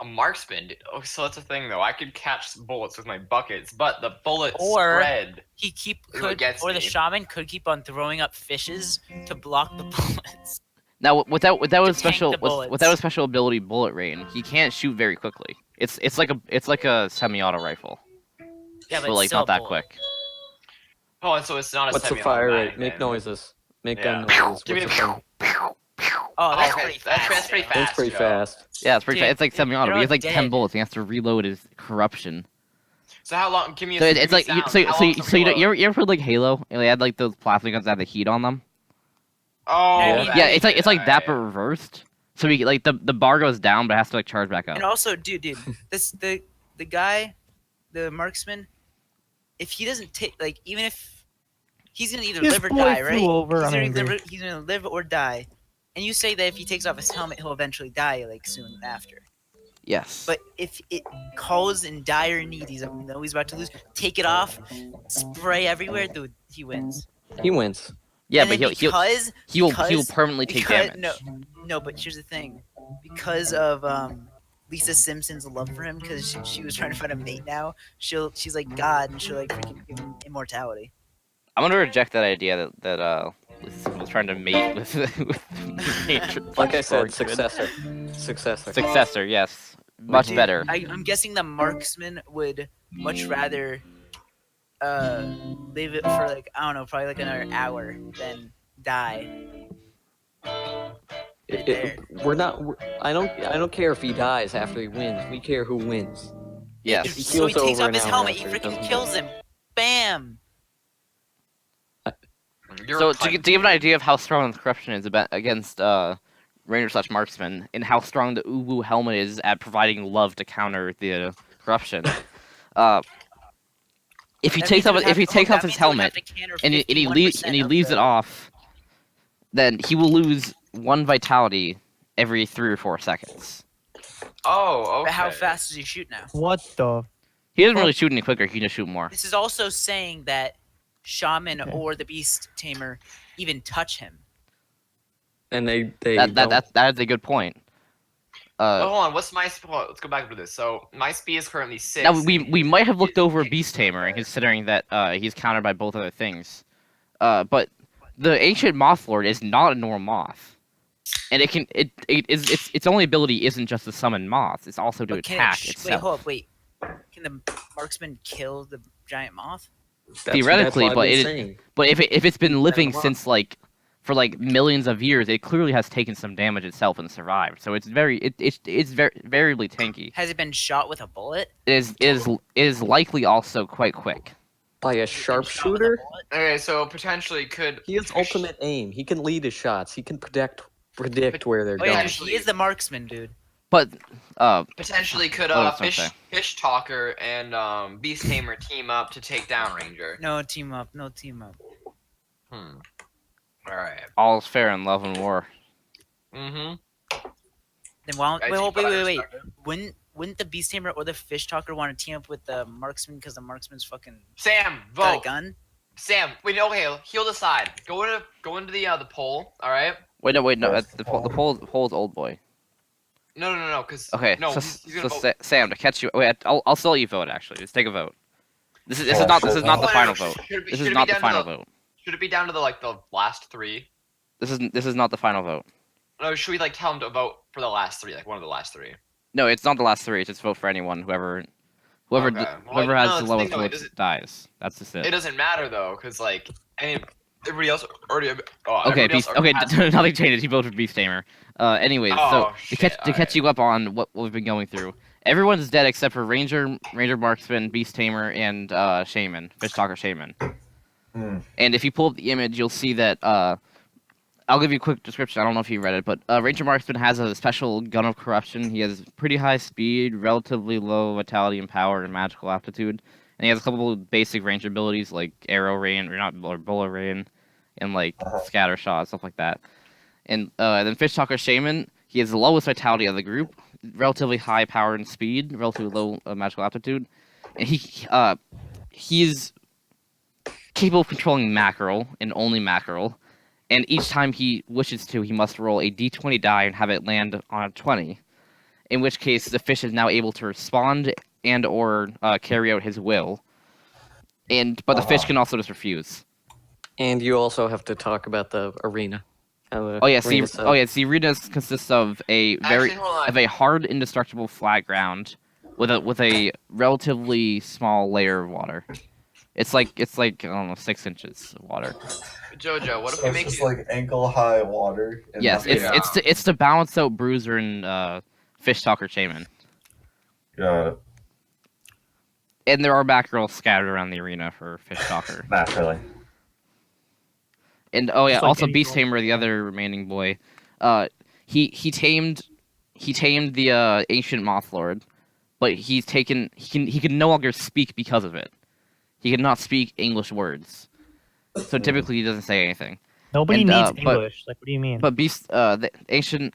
Speaker 4: A marksman? Oh, so that's a thing, though. I could catch bullets with my buckets, but the bullets
Speaker 7: Or-
Speaker 4: spread.
Speaker 7: He
Speaker 4: Ooh, it gets
Speaker 7: the
Speaker 4: me.
Speaker 7: shaman could keep on throwing up fishes to block the bullets.
Speaker 2: Now, without
Speaker 7: To
Speaker 2: his
Speaker 7: tank
Speaker 2: special
Speaker 7: the bullets.
Speaker 2: without his special ability, Bullet Rain, he can't shoot very quickly. It's like a semi-auto rifle,
Speaker 7: Yeah,
Speaker 2: but like
Speaker 7: still
Speaker 2: not that
Speaker 7: bullet.
Speaker 2: quick.
Speaker 4: Oh, and so it's not a
Speaker 5: What's the
Speaker 4: semi-automatic
Speaker 5: fire rate?
Speaker 4: then.
Speaker 5: Make noises. Make
Speaker 4: Yeah.
Speaker 5: gun noises.
Speaker 4: Give me
Speaker 5: What's the
Speaker 4: a
Speaker 5: fire?
Speaker 7: Oh, that's
Speaker 4: okay,
Speaker 7: pretty fast.
Speaker 4: that's pretty
Speaker 7: Joe.
Speaker 4: fast.
Speaker 5: That's pretty
Speaker 4: Joe.
Speaker 5: fast.
Speaker 2: Yeah, it's pretty.
Speaker 7: Dude,
Speaker 2: It's like semi-auto.
Speaker 7: you're
Speaker 2: He has
Speaker 7: all
Speaker 2: like 10
Speaker 7: dead.
Speaker 2: bullets. He has to reload his corruption.
Speaker 4: So how long? Give me a.
Speaker 2: So
Speaker 4: give
Speaker 2: it's
Speaker 4: me
Speaker 2: like
Speaker 4: sound.
Speaker 2: so
Speaker 4: How
Speaker 2: so
Speaker 4: long
Speaker 2: you,
Speaker 4: to
Speaker 2: so you,
Speaker 4: reload?
Speaker 2: you ever played like Halo? And they had like those plasma guns that had the heat on them.
Speaker 4: Oh,
Speaker 7: Yeah,
Speaker 4: that
Speaker 2: Yeah,
Speaker 4: is
Speaker 2: it's like
Speaker 4: it,
Speaker 2: that but
Speaker 4: alright.
Speaker 2: reversed. So we like the bar goes down, but it has to like charge back up.
Speaker 7: And also, dude, the guy, the marksman, if he doesn't take even if he's gonna either
Speaker 1: This
Speaker 7: live or
Speaker 1: boy
Speaker 7: die,
Speaker 1: flew
Speaker 7: right?
Speaker 1: over, I'm
Speaker 7: He's gonna live or die. And you say that if he takes off his helmet, he'll eventually die, like soon after.
Speaker 2: Yes.
Speaker 7: But if it calls in dire need, he's about to lose. Take it off, spray everywhere, dude. He wins.
Speaker 5: He wins.
Speaker 2: Yeah,
Speaker 7: And
Speaker 2: but
Speaker 7: then
Speaker 2: he will permanently take damage.
Speaker 7: No, but here's the thing, because of Lisa Simpson's love for him, because she was trying to find a mate now. She's like God, and she'll like freaking give him immortality.
Speaker 2: I'm gonna reject that idea that Lisa was trying to mate with nature.
Speaker 5: Like I said,
Speaker 2: Marksman.
Speaker 5: successor.
Speaker 2: Successor, yes, much
Speaker 7: Dude,
Speaker 2: better.
Speaker 7: I'm guessing the marksman would much rather leave it for like, I don't know, probably like another hour than die.
Speaker 5: I don't care if he dies after he wins. We care who wins.
Speaker 2: Yes.
Speaker 5: He
Speaker 7: So he
Speaker 5: heals
Speaker 7: takes
Speaker 5: over
Speaker 7: off
Speaker 5: an
Speaker 7: his
Speaker 5: hour
Speaker 7: helmet, he
Speaker 5: after, it
Speaker 7: freaking
Speaker 5: doesn't
Speaker 7: kills him. Bam!
Speaker 2: So to give an idea of how strong the corruption is against Ranger/Marksman, and how strong the Uwu helmet is at providing love to counter the corruption, if he takes off his helmet and he leaves it off, then he will lose 1 vitality every 3 or 4 seconds.
Speaker 4: Oh, okay.
Speaker 7: But how fast does he shoot now?
Speaker 1: What the?
Speaker 2: He doesn't really shoot any quicker. He can just shoot more.
Speaker 7: This is also saying that Shaman or the Beast Tamer even touch him.
Speaker 5: And they
Speaker 2: That is a good point.
Speaker 4: Hold on, what's my speed? Let's go back to this. So my speed is currently 6.
Speaker 2: Now we might have looked over Beast Tamer, considering that he's countered by both other things. But the Ancient Moth Lord is not a normal moth, and its only ability isn't just to summon moths; it's also to attack itself.
Speaker 7: Wait, hold up, wait. Can the marksman kill the giant moth?
Speaker 2: Theoretically,
Speaker 5: that's
Speaker 2: but if it's been living
Speaker 5: Moth.
Speaker 2: since for millions of years, it clearly has taken some damage itself and survived. So it's very variably tanky.
Speaker 7: Has it been shot with a bullet?
Speaker 2: It is likely also quite quick.
Speaker 5: by a
Speaker 7: Has it been shot with a
Speaker 5: sharpshooter.
Speaker 7: bullet?
Speaker 4: Okay, so potentially could.
Speaker 5: He has ultimate aim. He can lead his shots. He can predict where they're
Speaker 7: Oh yeah,
Speaker 5: going.
Speaker 7: dude, he is the marksman, dude.
Speaker 2: But
Speaker 4: Potentially could
Speaker 2: What was I gonna say?
Speaker 4: Fish Talker and Beast Tamer team up to take down Ranger.
Speaker 7: No team up, no team up.
Speaker 4: All right.
Speaker 2: all's fair in love and war.
Speaker 4: Mm-hmm.
Speaker 7: Then why
Speaker 4: I
Speaker 7: don't,
Speaker 4: see, but I
Speaker 7: wait.
Speaker 4: respect it.
Speaker 7: Wouldn't the Beast Tamer or the Fish Talker want to team up with the marksman because the marksman's fucking
Speaker 4: Sam,
Speaker 7: got a
Speaker 4: vote.
Speaker 7: gun?
Speaker 4: Sam, wait, okay, heal the side. Go into the pole. All right.
Speaker 2: Wait, no. The poll's old boy.
Speaker 4: No, because
Speaker 2: Okay,
Speaker 4: no,
Speaker 2: so,
Speaker 4: he's gonna
Speaker 2: so
Speaker 4: vote.
Speaker 2: Sam, to catch you. Wait, I'll still let you vote. Actually, let's take a vote. This is not the
Speaker 4: Oh,
Speaker 2: final
Speaker 4: should
Speaker 2: vote.
Speaker 4: it be-
Speaker 2: This
Speaker 4: should
Speaker 2: is
Speaker 4: it
Speaker 2: not
Speaker 4: be
Speaker 2: the
Speaker 4: down to
Speaker 2: final vote.
Speaker 4: Should it be down to the last 3?
Speaker 2: This is not the final vote.
Speaker 4: No, should we tell him to vote for the last 3, one of the last 3?
Speaker 2: No, it's not the last 3. It's just vote for anyone. Whoever
Speaker 4: Okay. Well,
Speaker 2: has
Speaker 4: no,
Speaker 2: the
Speaker 4: that's the
Speaker 2: lowest
Speaker 4: thing, though,
Speaker 2: votes dies. That's just
Speaker 4: It
Speaker 2: it.
Speaker 4: doesn't matter though, because everybody else already.
Speaker 2: Okay,
Speaker 4: everybody else already has-
Speaker 2: nothing changes. He voted for Beast Tamer. Anyways,
Speaker 4: Oh,
Speaker 2: so to catch
Speaker 4: alright.
Speaker 2: you up on what we've been going through, everyone's dead except for Ranger Marksman, Beast Tamer, and Shaman, Fish Talker Shaman. And if you pull up the image, you'll see that. I'll give you a quick description. I don't know if you read it, but Ranger Marksman has a special gun of corruption. He has pretty high speed, relatively low vitality and power, and magical aptitude. And he has a couple of basic range abilities like arrow rain, or bullet rain, and scatter shot, stuff like that. And then Fish Talker Shaman, he has the lowest vitality of the group, relatively high power and speed, relatively low magical aptitude, and he's capable of controlling mackerel and only mackerel. And each time he wishes to, he must roll a d20 die and have it land on a 20. In which case, the fish is now able to respond and/or carry out his will. But the fish can also just refuse.
Speaker 5: And you also have to talk about the arena.
Speaker 2: The arena consists of a
Speaker 4: hold on.
Speaker 2: hard, indestructible flat ground with a relatively small layer of water. It's like I don't know, 6 inches of water.
Speaker 4: Jojo, what if
Speaker 9: So
Speaker 4: we
Speaker 9: it's
Speaker 4: make
Speaker 9: just
Speaker 4: you?
Speaker 9: like ankle high water. And
Speaker 2: Yes,
Speaker 9: nothing-
Speaker 2: it's to balance out Bruiser and Fish Talker Shaman.
Speaker 9: Got it.
Speaker 2: And there are mackerel scattered around the arena for Fish Talker.
Speaker 9: Naturally.
Speaker 2: And
Speaker 1: Just like
Speaker 2: also
Speaker 1: any
Speaker 2: Beast
Speaker 1: gold.
Speaker 2: Tamer, the other remaining boy. He tamed the ancient Moth Lord, but he can no longer speak because of it. He cannot speak English words. so typically he doesn't say anything.
Speaker 1: Nobody
Speaker 2: And,
Speaker 1: needs
Speaker 2: but-
Speaker 1: English. Like, what do you mean?
Speaker 2: But the ancient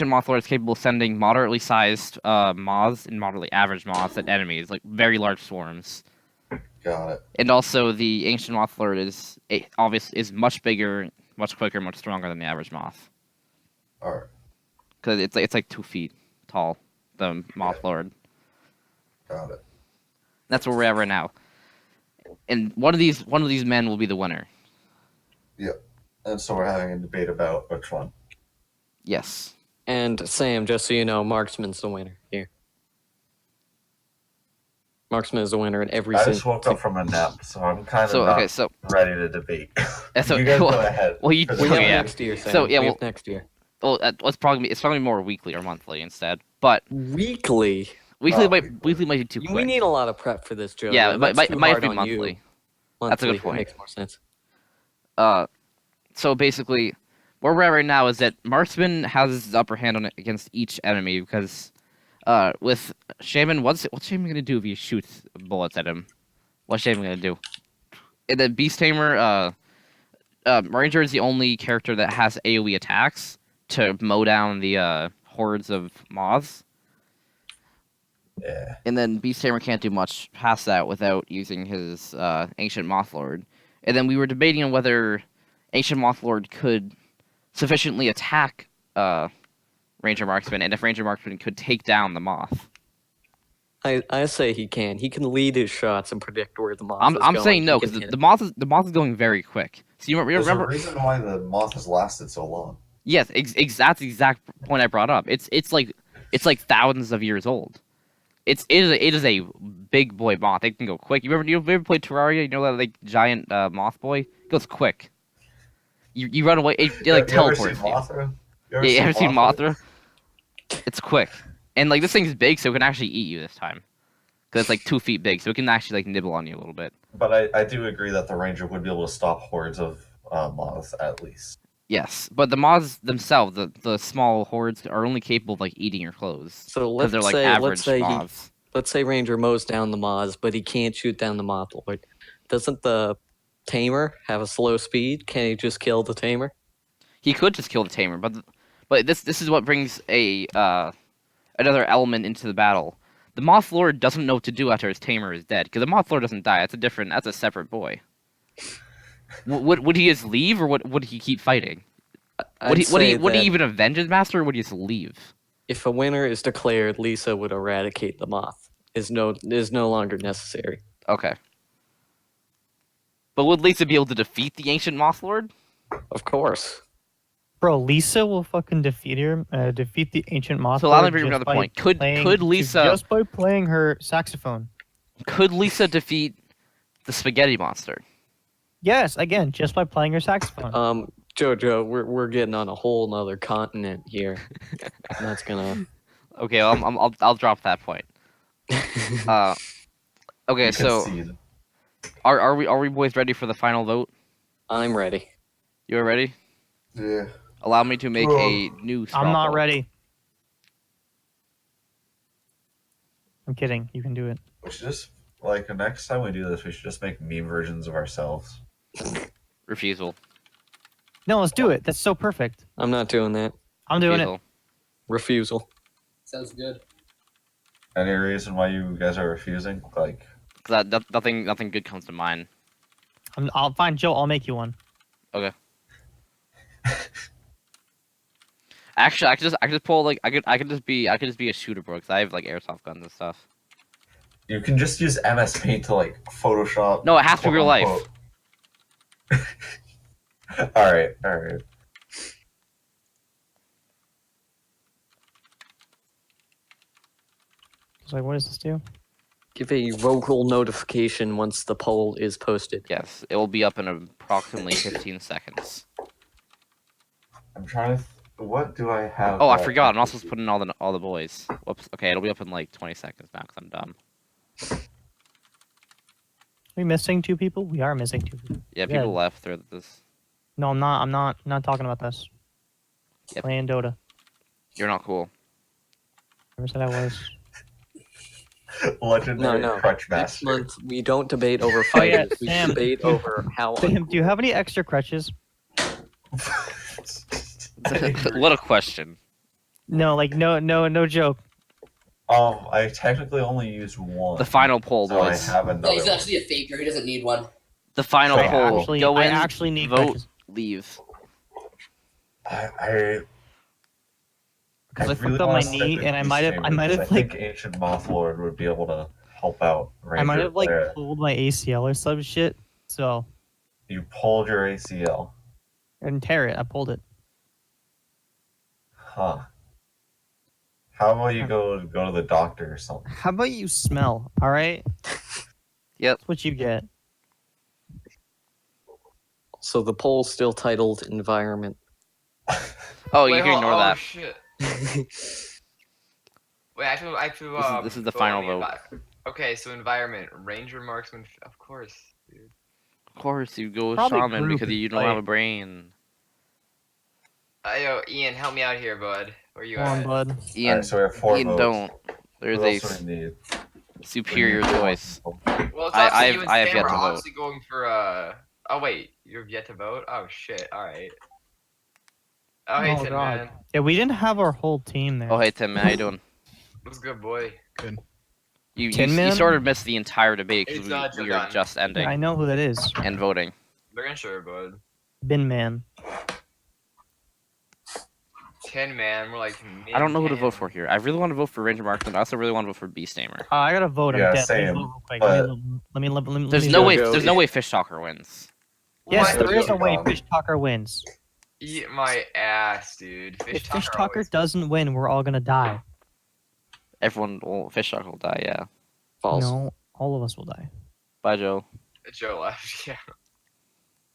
Speaker 2: Moth Lord is capable of sending moderately sized moths and moderately average moths at enemies, like very large swarms.
Speaker 9: Got it.
Speaker 2: And also, the ancient Moth Lord is much bigger, much quicker, much stronger than the average moth.
Speaker 9: All right.
Speaker 2: Because it's like 2 feet tall, the Moth Lord.
Speaker 9: Got it.
Speaker 2: That's where we're at right now. And one of these men will be the winner.
Speaker 9: And so we're having a debate about which one.
Speaker 2: Yes.
Speaker 5: And Sam, just so you know, Marksman's the winner here. Marksman is the winner in every
Speaker 9: I
Speaker 5: single.
Speaker 9: just woke up from a nap, so I'm kind of
Speaker 2: So
Speaker 9: not
Speaker 2: okay, so
Speaker 9: ready to debate.
Speaker 2: so
Speaker 9: You guys go ahead.
Speaker 2: well, you
Speaker 9: For
Speaker 5: We
Speaker 9: the
Speaker 5: have
Speaker 2: yeah.
Speaker 5: next year, Sam.
Speaker 2: So, yeah,
Speaker 5: we
Speaker 2: well-
Speaker 5: have next year.
Speaker 2: Well, it's probably more weekly or monthly instead. But
Speaker 5: Weekly.
Speaker 2: weekly
Speaker 9: Oh,
Speaker 2: might be too quick.
Speaker 5: We need a lot of prep for this, Joe.
Speaker 2: Yeah,
Speaker 5: though.
Speaker 2: it
Speaker 5: That's
Speaker 2: might
Speaker 5: too
Speaker 2: might
Speaker 5: hard
Speaker 2: be
Speaker 5: on
Speaker 2: monthly.
Speaker 5: You.
Speaker 2: That's a good
Speaker 5: Monthly,
Speaker 2: point.
Speaker 5: Makes more sense.
Speaker 2: So basically, where we're at right now is that Marksman has the upper hand on it against each enemy because, with Shaman, what's Shaman gonna do if he shoots bullets at him? What's Shaman gonna do? And then Beast Tamer, Ranger is the only character that has AoE attacks to mow down the hordes of moths.
Speaker 9: Yeah.
Speaker 2: And then Beast Tamer can't do much past that without using his Ancient Moth Lord. And then we were debating on whether Ancient Moth Lord could sufficiently attack Ranger Marksman, and if Ranger Marksman could take down the moth.
Speaker 5: I say he can. He can lead his shots and predict where the moth is
Speaker 2: I'm
Speaker 5: going.
Speaker 2: saying no
Speaker 5: He
Speaker 2: because
Speaker 5: can
Speaker 2: the
Speaker 5: hit
Speaker 2: moth is going very quick. So you
Speaker 9: There's
Speaker 2: remember?
Speaker 9: a reason why the moth has lasted so long.
Speaker 2: Yes, that's the exact point I brought up. It's like thousands of years old. It is a big boy moth. It can go quick. You ever played Terraria? You know that like giant moth boy? It goes quick. You run away. It like
Speaker 9: You ever
Speaker 2: teleports
Speaker 9: seen
Speaker 2: you.
Speaker 9: Mothra?
Speaker 2: Yeah, you ever seen Mothra? It's quick, and like this thing's big, so it can actually eat you this time. Because it's like 2 feet big, so it can actually like nibble on you a little bit.
Speaker 9: But I do agree that the ranger would be able to stop hordes of moths at least.
Speaker 2: Yes, but the moths themselves, the small hordes, are only capable of like eating your clothes.
Speaker 5: So
Speaker 2: Because they're like average
Speaker 5: let's say
Speaker 2: moths.
Speaker 5: let's say Ranger mows down the moths, but he can't shoot down the moth lord. Doesn't the tamer have a slow speed? Can he just kill the tamer?
Speaker 2: He could just kill the tamer, but this is what brings a another element into the battle. The Moth Lord doesn't know what to do after his tamer is dead, because the Moth Lord doesn't die. That's a separate boy. Would he just leave, or would he keep fighting? Would he even avenge his master, or would he just leave?
Speaker 5: If a winner is declared, Lisa would eradicate the moth. Is no longer necessary.
Speaker 2: Okay. But would Lisa be able to defeat the ancient Moth Lord?
Speaker 5: Of course.
Speaker 1: Bro, Lisa will fucking defeat the ancient moth.
Speaker 2: So allow me to
Speaker 1: Lord
Speaker 2: bring
Speaker 1: just
Speaker 2: another
Speaker 1: by
Speaker 2: point. Could
Speaker 1: playing-
Speaker 2: Lisa
Speaker 1: just by playing her saxophone?
Speaker 2: Could Lisa defeat the spaghetti monster?
Speaker 1: Yes, again, just by playing her saxophone.
Speaker 5: Jojo, we're getting on a whole nother continent here. And that's gonna.
Speaker 2: Okay, I'll drop that point. Okay,
Speaker 9: You
Speaker 2: so
Speaker 9: concede.
Speaker 2: are we boys ready for the final vote?
Speaker 5: I'm ready.
Speaker 2: You are ready?
Speaker 9: Yeah.
Speaker 2: Allow me to make a new. straw
Speaker 1: I'm not
Speaker 2: poll.
Speaker 1: ready. I'm kidding. You can do it.
Speaker 9: We should just like next time we do this, we should just make meme versions of ourselves.
Speaker 2: Refusal.
Speaker 1: No, let's do it. That's so perfect.
Speaker 5: I'm not doing that.
Speaker 1: I'm doing
Speaker 2: Refusal.
Speaker 5: Refusal.
Speaker 3: Sounds good.
Speaker 9: Any reason why you guys are refusing? Like,
Speaker 2: Nothing good comes to mind.
Speaker 1: it. I'll find Joe. I'll make you one.
Speaker 2: Okay. Actually, I could just pull like I could just be a shooter, bro. Because I have like airsoft guns and stuff.
Speaker 9: you can just use MS Paint to like Photoshop.
Speaker 2: No, it has to be real life.
Speaker 9: All right.
Speaker 1: It's like, what does this do?
Speaker 5: Give a vocal notification once the poll is posted.
Speaker 2: Yes, it will be up in approximately 15 seconds.
Speaker 9: I'm trying to. What do I have?
Speaker 2: Oh, I
Speaker 9: that-
Speaker 2: forgot. I'm also supposed to put in all the boys. Whoops. Okay, it'll be up in like 20 seconds now because I'm dumb.
Speaker 1: Are we missing 2 people? We are missing 2 people.
Speaker 2: Yeah,
Speaker 1: Yeah.
Speaker 2: people left through this.
Speaker 1: No, I'm not. I'm not talking about this.
Speaker 2: Yep.
Speaker 1: Playing Dota.
Speaker 2: You're not cool.
Speaker 1: Never said I was.
Speaker 9: Legendary
Speaker 5: No.
Speaker 9: crutch
Speaker 5: Next
Speaker 9: master.
Speaker 5: month we don't debate over
Speaker 1: Oh, yeah,
Speaker 5: fighters. We
Speaker 1: Sam,
Speaker 5: debate
Speaker 1: do you-
Speaker 5: over how.
Speaker 1: Sam, do you have any extra crutches?
Speaker 2: What a question.
Speaker 1: No, like no joke.
Speaker 9: I technically only used one.
Speaker 2: The final poll,
Speaker 9: so
Speaker 2: boys.
Speaker 9: I have
Speaker 3: Yeah,
Speaker 9: another
Speaker 3: he's
Speaker 9: one.
Speaker 3: actually a faker. He doesn't need one.
Speaker 2: The final
Speaker 9: I
Speaker 2: poll. Go
Speaker 1: I
Speaker 2: in,
Speaker 1: actually need
Speaker 2: vote,
Speaker 1: crutches.
Speaker 2: leave.
Speaker 9: I
Speaker 1: Because I
Speaker 9: really
Speaker 1: fucked up my
Speaker 9: wanna stick
Speaker 1: knee,
Speaker 9: with
Speaker 1: and I
Speaker 9: Beast
Speaker 1: might have
Speaker 9: Tamer, because I
Speaker 1: like
Speaker 9: think Ancient Moth Lord would be able to help out Ranger.
Speaker 1: I might have like
Speaker 9: there.
Speaker 1: pulled my ACL or some shit. So
Speaker 9: You pulled your ACL.
Speaker 1: I didn't tear it. I pulled it.
Speaker 9: Huh. How about you go to the doctor or something?
Speaker 1: How about you smell? All right.
Speaker 2: Yep.
Speaker 1: That's what you get.
Speaker 5: So the poll's still titled environment.
Speaker 2: Oh,
Speaker 4: Wait,
Speaker 2: you can ignore that.
Speaker 4: Shit. Wait, actually,
Speaker 2: This is the
Speaker 4: vote
Speaker 2: final
Speaker 4: on the
Speaker 2: vote.
Speaker 4: Okay, so environment, ranger, marksman, of course, dude.
Speaker 2: Of course, you go with
Speaker 1: Probably
Speaker 2: shaman
Speaker 1: group
Speaker 2: because
Speaker 1: and
Speaker 2: you don't have a
Speaker 1: fight.
Speaker 2: brain.
Speaker 4: Yo, Ian, help me out here, bud. Where you
Speaker 1: Come on,
Speaker 4: at?
Speaker 1: bud.
Speaker 2: Ian,
Speaker 9: Alright, so we have 4
Speaker 2: Ian
Speaker 9: votes.
Speaker 2: don't. There's
Speaker 9: What
Speaker 2: a
Speaker 9: else do we need?
Speaker 2: superior
Speaker 9: We need
Speaker 2: choice.
Speaker 9: one.
Speaker 4: Well, it's
Speaker 2: I-
Speaker 4: up to
Speaker 2: I've-
Speaker 4: you and
Speaker 2: I have
Speaker 4: Sam.
Speaker 2: yet
Speaker 4: We're
Speaker 2: to vote.
Speaker 4: honestly going for Oh wait, you've yet to vote. Oh shit. All right. Oh hey,
Speaker 1: Oh,
Speaker 4: Tin
Speaker 1: God.
Speaker 4: Man.
Speaker 1: Yeah, we didn't have our whole team there.
Speaker 2: Oh, hey, Tim, how you doing?
Speaker 4: What's good, boy?
Speaker 2: You
Speaker 1: Tin Man?
Speaker 2: sort of missed the entire debate because
Speaker 4: It's,
Speaker 2: we
Speaker 4: Joe
Speaker 2: are
Speaker 4: Dunn.
Speaker 2: just ending
Speaker 1: Yeah, I know who that is.
Speaker 2: and voting.
Speaker 4: They're gonna sure, bud.
Speaker 1: Bin Man.
Speaker 4: Tin Man. We're like.
Speaker 2: I don't know who to vote
Speaker 4: mid-10.
Speaker 2: for here. I really want to vote for Ranger Marksman. I also really want to vote for Beast Tamer.
Speaker 1: I gotta vote.
Speaker 9: Yeah,
Speaker 1: I'm dead.
Speaker 9: same,
Speaker 1: Let me vote real quick.
Speaker 9: but-
Speaker 1: Let me.
Speaker 2: There's
Speaker 1: let me
Speaker 2: no
Speaker 1: vote.
Speaker 2: way.
Speaker 5: Jojo,
Speaker 2: There's no way Fish Talker wins.
Speaker 1: Yes,
Speaker 4: My-
Speaker 1: there is a way
Speaker 9: Jojo.
Speaker 1: Fish Talker wins.
Speaker 4: Eat my ass, dude.
Speaker 1: If Fish Talker
Speaker 4: always-
Speaker 1: doesn't win, we're all gonna die.
Speaker 2: Everyone will. Fish Talker will die. Yeah.
Speaker 5: False.
Speaker 1: No, all of us will die.
Speaker 2: Bye, Joe.
Speaker 4: Joe left. Yeah.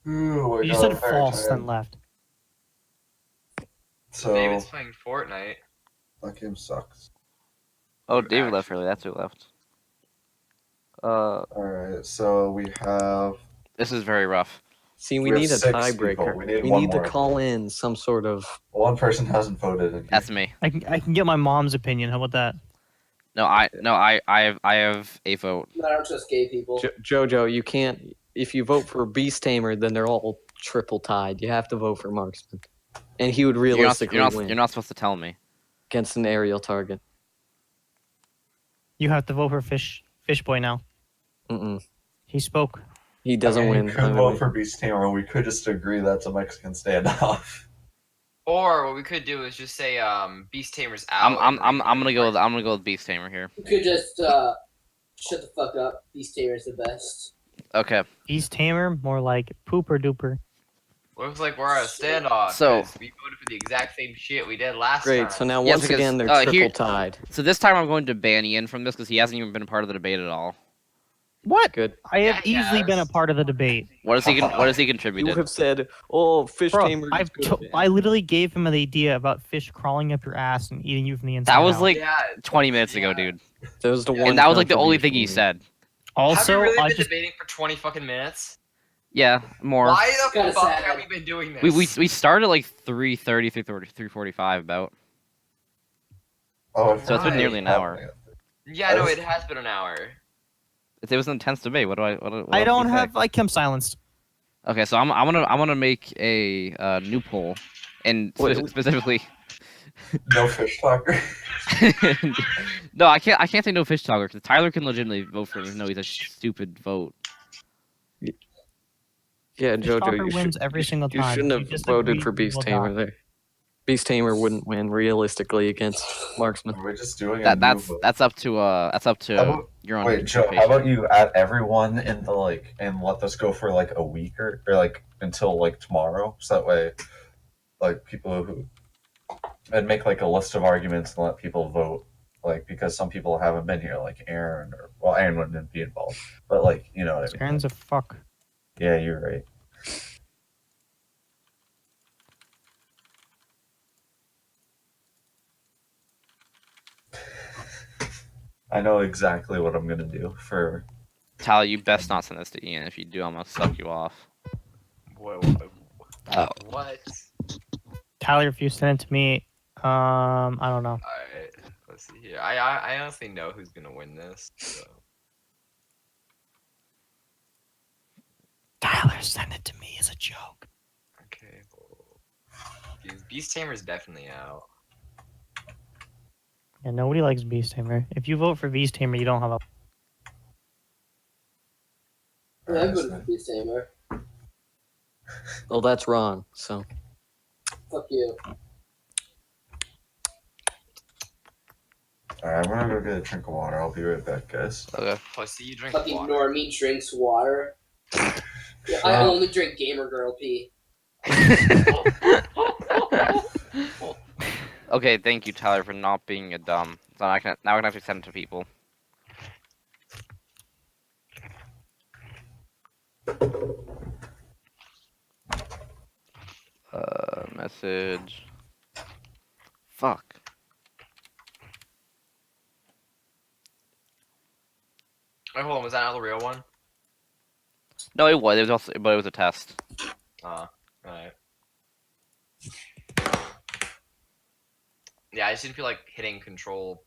Speaker 9: Ooh,
Speaker 1: You said false, then left.
Speaker 9: So
Speaker 4: David's playing Fortnite.
Speaker 9: that game sucks.
Speaker 2: Oh,
Speaker 4: You
Speaker 2: David left
Speaker 4: actually-
Speaker 2: early. That's who left.
Speaker 9: Alright, so we have
Speaker 2: This is very rough.
Speaker 5: See, we
Speaker 9: We have
Speaker 5: need a
Speaker 9: 6 people.
Speaker 5: tiebreaker.
Speaker 9: We need
Speaker 5: We
Speaker 9: one
Speaker 5: need to
Speaker 9: more.
Speaker 5: call in some sort of.
Speaker 9: one person hasn't voted. In here.
Speaker 2: That's me.
Speaker 1: I can get my mom's opinion. How about that?
Speaker 2: No, I have a vote.
Speaker 3: I don't trust gay people.
Speaker 5: Jojo, you can't. If you vote for Beast Tamer, then they're all triple tied. You have to vote for Marksman, and he would realistically win
Speaker 2: You're not supposed to tell me.
Speaker 5: against an aerial target.
Speaker 1: You have to vote for Fish Boy now.
Speaker 5: Mm-mm.
Speaker 1: He spoke.
Speaker 5: He doesn't
Speaker 9: Okay,
Speaker 5: win.
Speaker 9: We could vote for Beast Tamer, or we could just agree that's a Mexican standoff.
Speaker 4: Or what we could do is just say Beast Tamer's out.
Speaker 2: I'm
Speaker 4: and
Speaker 2: gonna go with Beast Tamer here.
Speaker 3: You could just shut the fuck up. Beast Tamer's the best.
Speaker 2: Okay.
Speaker 1: Beast Tamer, more like pooper duper.
Speaker 4: Looks like we're at a standoff.
Speaker 2: So-
Speaker 4: 'cause we voted for the exact same shit we did last
Speaker 5: Great.
Speaker 4: time.
Speaker 5: So now
Speaker 2: Yeah,
Speaker 5: once
Speaker 2: because,
Speaker 5: again they're
Speaker 2: here-
Speaker 5: triple tied.
Speaker 2: So this time I'm going to ban Ian from this because he hasn't even been a part of the debate at all.
Speaker 1: What?
Speaker 5: Good.
Speaker 1: I have
Speaker 4: Yeah,
Speaker 1: easily been a
Speaker 4: yes.
Speaker 1: part of the debate.
Speaker 2: What has he
Speaker 5: You
Speaker 2: contributed?
Speaker 5: have said, "Oh, Fish
Speaker 1: Bro,
Speaker 5: Tamer."
Speaker 1: I literally gave him the idea about fish crawling up your ass and eating you from the inside.
Speaker 2: That was
Speaker 1: out.
Speaker 2: like
Speaker 4: Yeah.
Speaker 2: 20 minutes ago,
Speaker 4: Yeah.
Speaker 2: dude.
Speaker 5: That was the
Speaker 4: And
Speaker 5: one.
Speaker 2: And that was like the only thing he
Speaker 5: contribution.
Speaker 2: said.
Speaker 1: Also,
Speaker 4: have we really
Speaker 1: I
Speaker 4: been
Speaker 1: just
Speaker 4: debating for 20 fucking minutes?
Speaker 2: Yeah, more.
Speaker 4: Why the
Speaker 3: Kinda
Speaker 4: fuck
Speaker 3: sad.
Speaker 4: have we been doing this?
Speaker 2: We started like 3:30, 3:45 about.
Speaker 9: Oh,
Speaker 2: So it's been nearly an hour.
Speaker 4: Yeah, no, it has been an hour.
Speaker 2: It was an intense debate. What
Speaker 1: I
Speaker 2: else
Speaker 1: don't
Speaker 2: do you
Speaker 1: have.
Speaker 2: say?
Speaker 1: I kept silenced.
Speaker 2: Okay, so I'm gonna make a new poll, and
Speaker 5: Wait.
Speaker 2: specifically.
Speaker 9: No Fish Talker.
Speaker 2: No, I can't say no Fish Talker because Tyler can legitimately vote for him. Even though he's a stupid vote.
Speaker 5: Yeah,
Speaker 1: Fish
Speaker 5: Jojo,
Speaker 1: Talker
Speaker 5: you,
Speaker 1: wins
Speaker 5: should,
Speaker 1: every single
Speaker 5: you
Speaker 1: time.
Speaker 5: shouldn't
Speaker 1: You
Speaker 5: have
Speaker 1: just
Speaker 5: voted
Speaker 1: agreed
Speaker 5: for
Speaker 1: we
Speaker 5: Beast
Speaker 1: will
Speaker 5: Tamer
Speaker 1: die.
Speaker 5: there. Beast Tamer wouldn't win realistically against Marksman.
Speaker 9: We're just doing a new vote.
Speaker 2: That's up to
Speaker 9: How about-
Speaker 2: your own
Speaker 9: Wait, Joe, how
Speaker 2: interpretation.
Speaker 9: about you add everyone in the and let this go for like a week or like until like tomorrow, so that way, like people who, and make like a list of arguments and let people vote, like because some people haven't been here, like Aaron or well, Aaron wouldn't be involved, but like you know what I mean.
Speaker 1: Aaron's a fuck.
Speaker 9: Yeah, you're right. I know exactly what I'm gonna do for.
Speaker 2: Tyler, you best not send this to Ian. If you do, I'm gonna suck you off.
Speaker 4: What?
Speaker 2: Oh.
Speaker 4: What?
Speaker 1: Tyler, if you send it to me, I don't know.
Speaker 4: Alright. Let's see here. I honestly know who's gonna win this. So.
Speaker 1: Tyler, send it to me as a joke.
Speaker 4: Okay. Well, Beast Tamer's definitely out.
Speaker 1: Yeah, nobody likes Beast Tamer. If you vote for Beast Tamer, you don't have a.
Speaker 3: Yeah, I voted for Beast Tamer.
Speaker 5: Well, that's wrong. So
Speaker 3: Fuck you.
Speaker 9: Alright, I'm gonna go get a drink of water. I'll be right back, guys.
Speaker 2: Okay.
Speaker 4: Plus, you drink
Speaker 3: Fucking
Speaker 4: water.
Speaker 3: normie drinks water. Yeah, I only drink gamer girl pee.
Speaker 2: Okay, thank you, Tyler, for not being a dumb. So now I can actually send it to people. Message. Fuck.
Speaker 4: Wait, hold on. Was that not the real one?
Speaker 2: No, it was. It was also, but it was a test.
Speaker 4: Alright. Yeah, I just didn't feel like hitting control.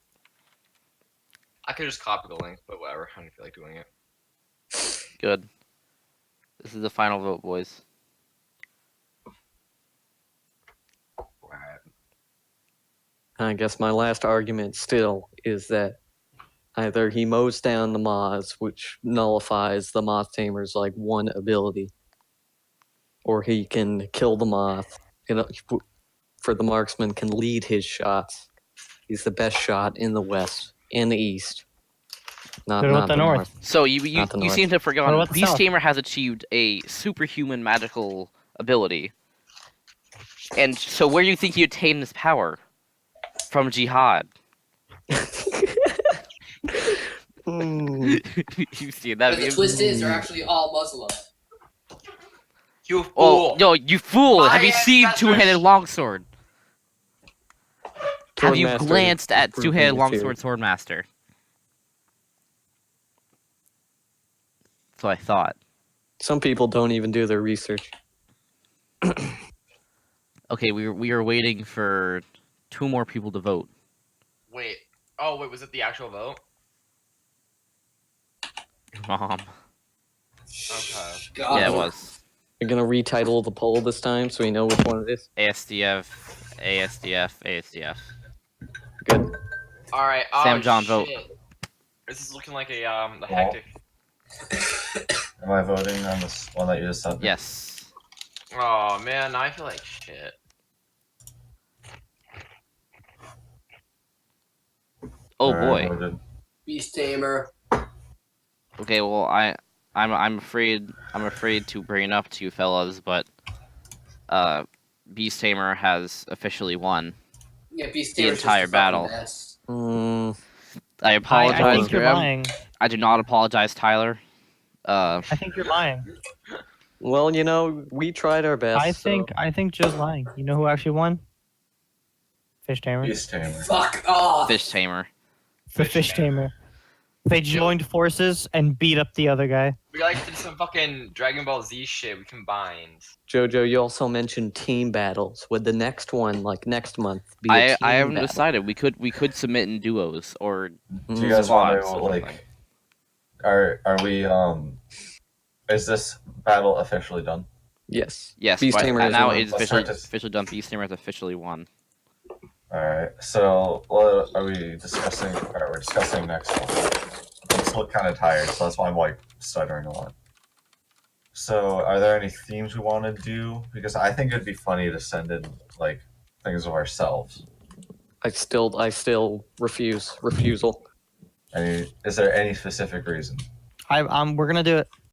Speaker 4: I could just copy the link, but whatever. I don't feel like doing it.
Speaker 2: Good. This is the final vote, boys.
Speaker 4: Alright.
Speaker 5: I guess my last argument still is that either he mows down the Moz, which nullifies the Moth Tamer's like one ability, or he can kill the Moth. For the marksman can lead his shots. He's the best shot in the West, in the East. Not
Speaker 1: What about the North?
Speaker 2: So you
Speaker 5: Not the North.
Speaker 2: seem to have
Speaker 1: What
Speaker 2: forgotten.
Speaker 1: about the
Speaker 2: Beast
Speaker 1: South?
Speaker 2: Tamer has achieved a superhuman magical ability. And so where do you think he obtained this power? From jihad.
Speaker 5: Mm.
Speaker 2: You see that?
Speaker 3: But the twist is, they're actually all Muslim.
Speaker 4: You fool!
Speaker 2: Oh, no, you fool! Have you
Speaker 4: My
Speaker 2: seen
Speaker 4: ancestors-
Speaker 2: Two-Handed Longsword? Have you
Speaker 5: Swordmaster
Speaker 2: glanced at
Speaker 5: improving
Speaker 2: Two-Handed
Speaker 5: the theory.
Speaker 2: Longsword Swordmaster? So I thought.
Speaker 5: Some people don't even do their research.
Speaker 2: Okay, we were waiting for 2 more people to vote.
Speaker 4: Wait. Oh, wait. Was it the actual vote?
Speaker 2: Your mom.
Speaker 3: Oh,
Speaker 4: Okay.
Speaker 3: God.
Speaker 2: Yeah, it was.
Speaker 5: We're gonna retitle the poll this time so we know which one it is.
Speaker 2: ASDF, ASDF, ASDF.
Speaker 5: Good.
Speaker 4: All right. Oh,
Speaker 2: Sam John,
Speaker 4: shit.
Speaker 2: vote.
Speaker 4: This is looking like a hectic.
Speaker 9: Am I voting on this one that you just sent me?
Speaker 2: Yes.
Speaker 4: Oh man, now I feel like shit.
Speaker 2: Oh
Speaker 9: Alright, I
Speaker 2: boy.
Speaker 9: voted.
Speaker 3: Beast Tamer.
Speaker 2: Okay, well I'm afraid to bring it up to you fellas, but Beast Tamer has officially won.
Speaker 3: Yeah, Beast
Speaker 2: The
Speaker 3: Tamer's
Speaker 2: entire
Speaker 3: just the fucking
Speaker 2: battle.
Speaker 3: best.
Speaker 2: I
Speaker 1: I
Speaker 2: apologize,
Speaker 1: think you're
Speaker 2: Graham.
Speaker 1: lying.
Speaker 2: I do not apologize, Tyler.
Speaker 1: I think you're lying.
Speaker 5: Well, you know, we tried our best.
Speaker 1: I think Joe's lying. You know who actually won? Fish Tamer.
Speaker 9: Beast Tamer.
Speaker 3: Fuck off.
Speaker 2: Fish Tamer.
Speaker 1: The Fish Tamer. They joined forces and beat up the other guy.
Speaker 4: We like did some fucking Dragon Ball Z shit. We combined.
Speaker 5: Jojo, you also mentioned team battles. Would the next one, like next month, be a
Speaker 2: I
Speaker 5: team
Speaker 2: haven't
Speaker 5: battle?
Speaker 2: decided. We could submit in duos or
Speaker 9: Do you guys want to
Speaker 2: Squads or
Speaker 9: like? Are we Is this battle officially done?
Speaker 5: Yes.
Speaker 2: yes.
Speaker 5: Beast
Speaker 2: But
Speaker 5: Tamer is
Speaker 2: now
Speaker 5: won.
Speaker 2: it's
Speaker 9: Let's
Speaker 2: officially
Speaker 9: start this.
Speaker 2: officially done. Beast Tamer has officially won.
Speaker 9: All right. So what are we discussing? All right, we're discussing next one. I'm still kind of tired, so that's why I'm like stuttering a lot. So, are there any themes we want to do? Because I think it'd be funny to send in like things of ourselves.
Speaker 5: I still refusal.
Speaker 9: Is there any specific reason?
Speaker 1: We're gonna do it.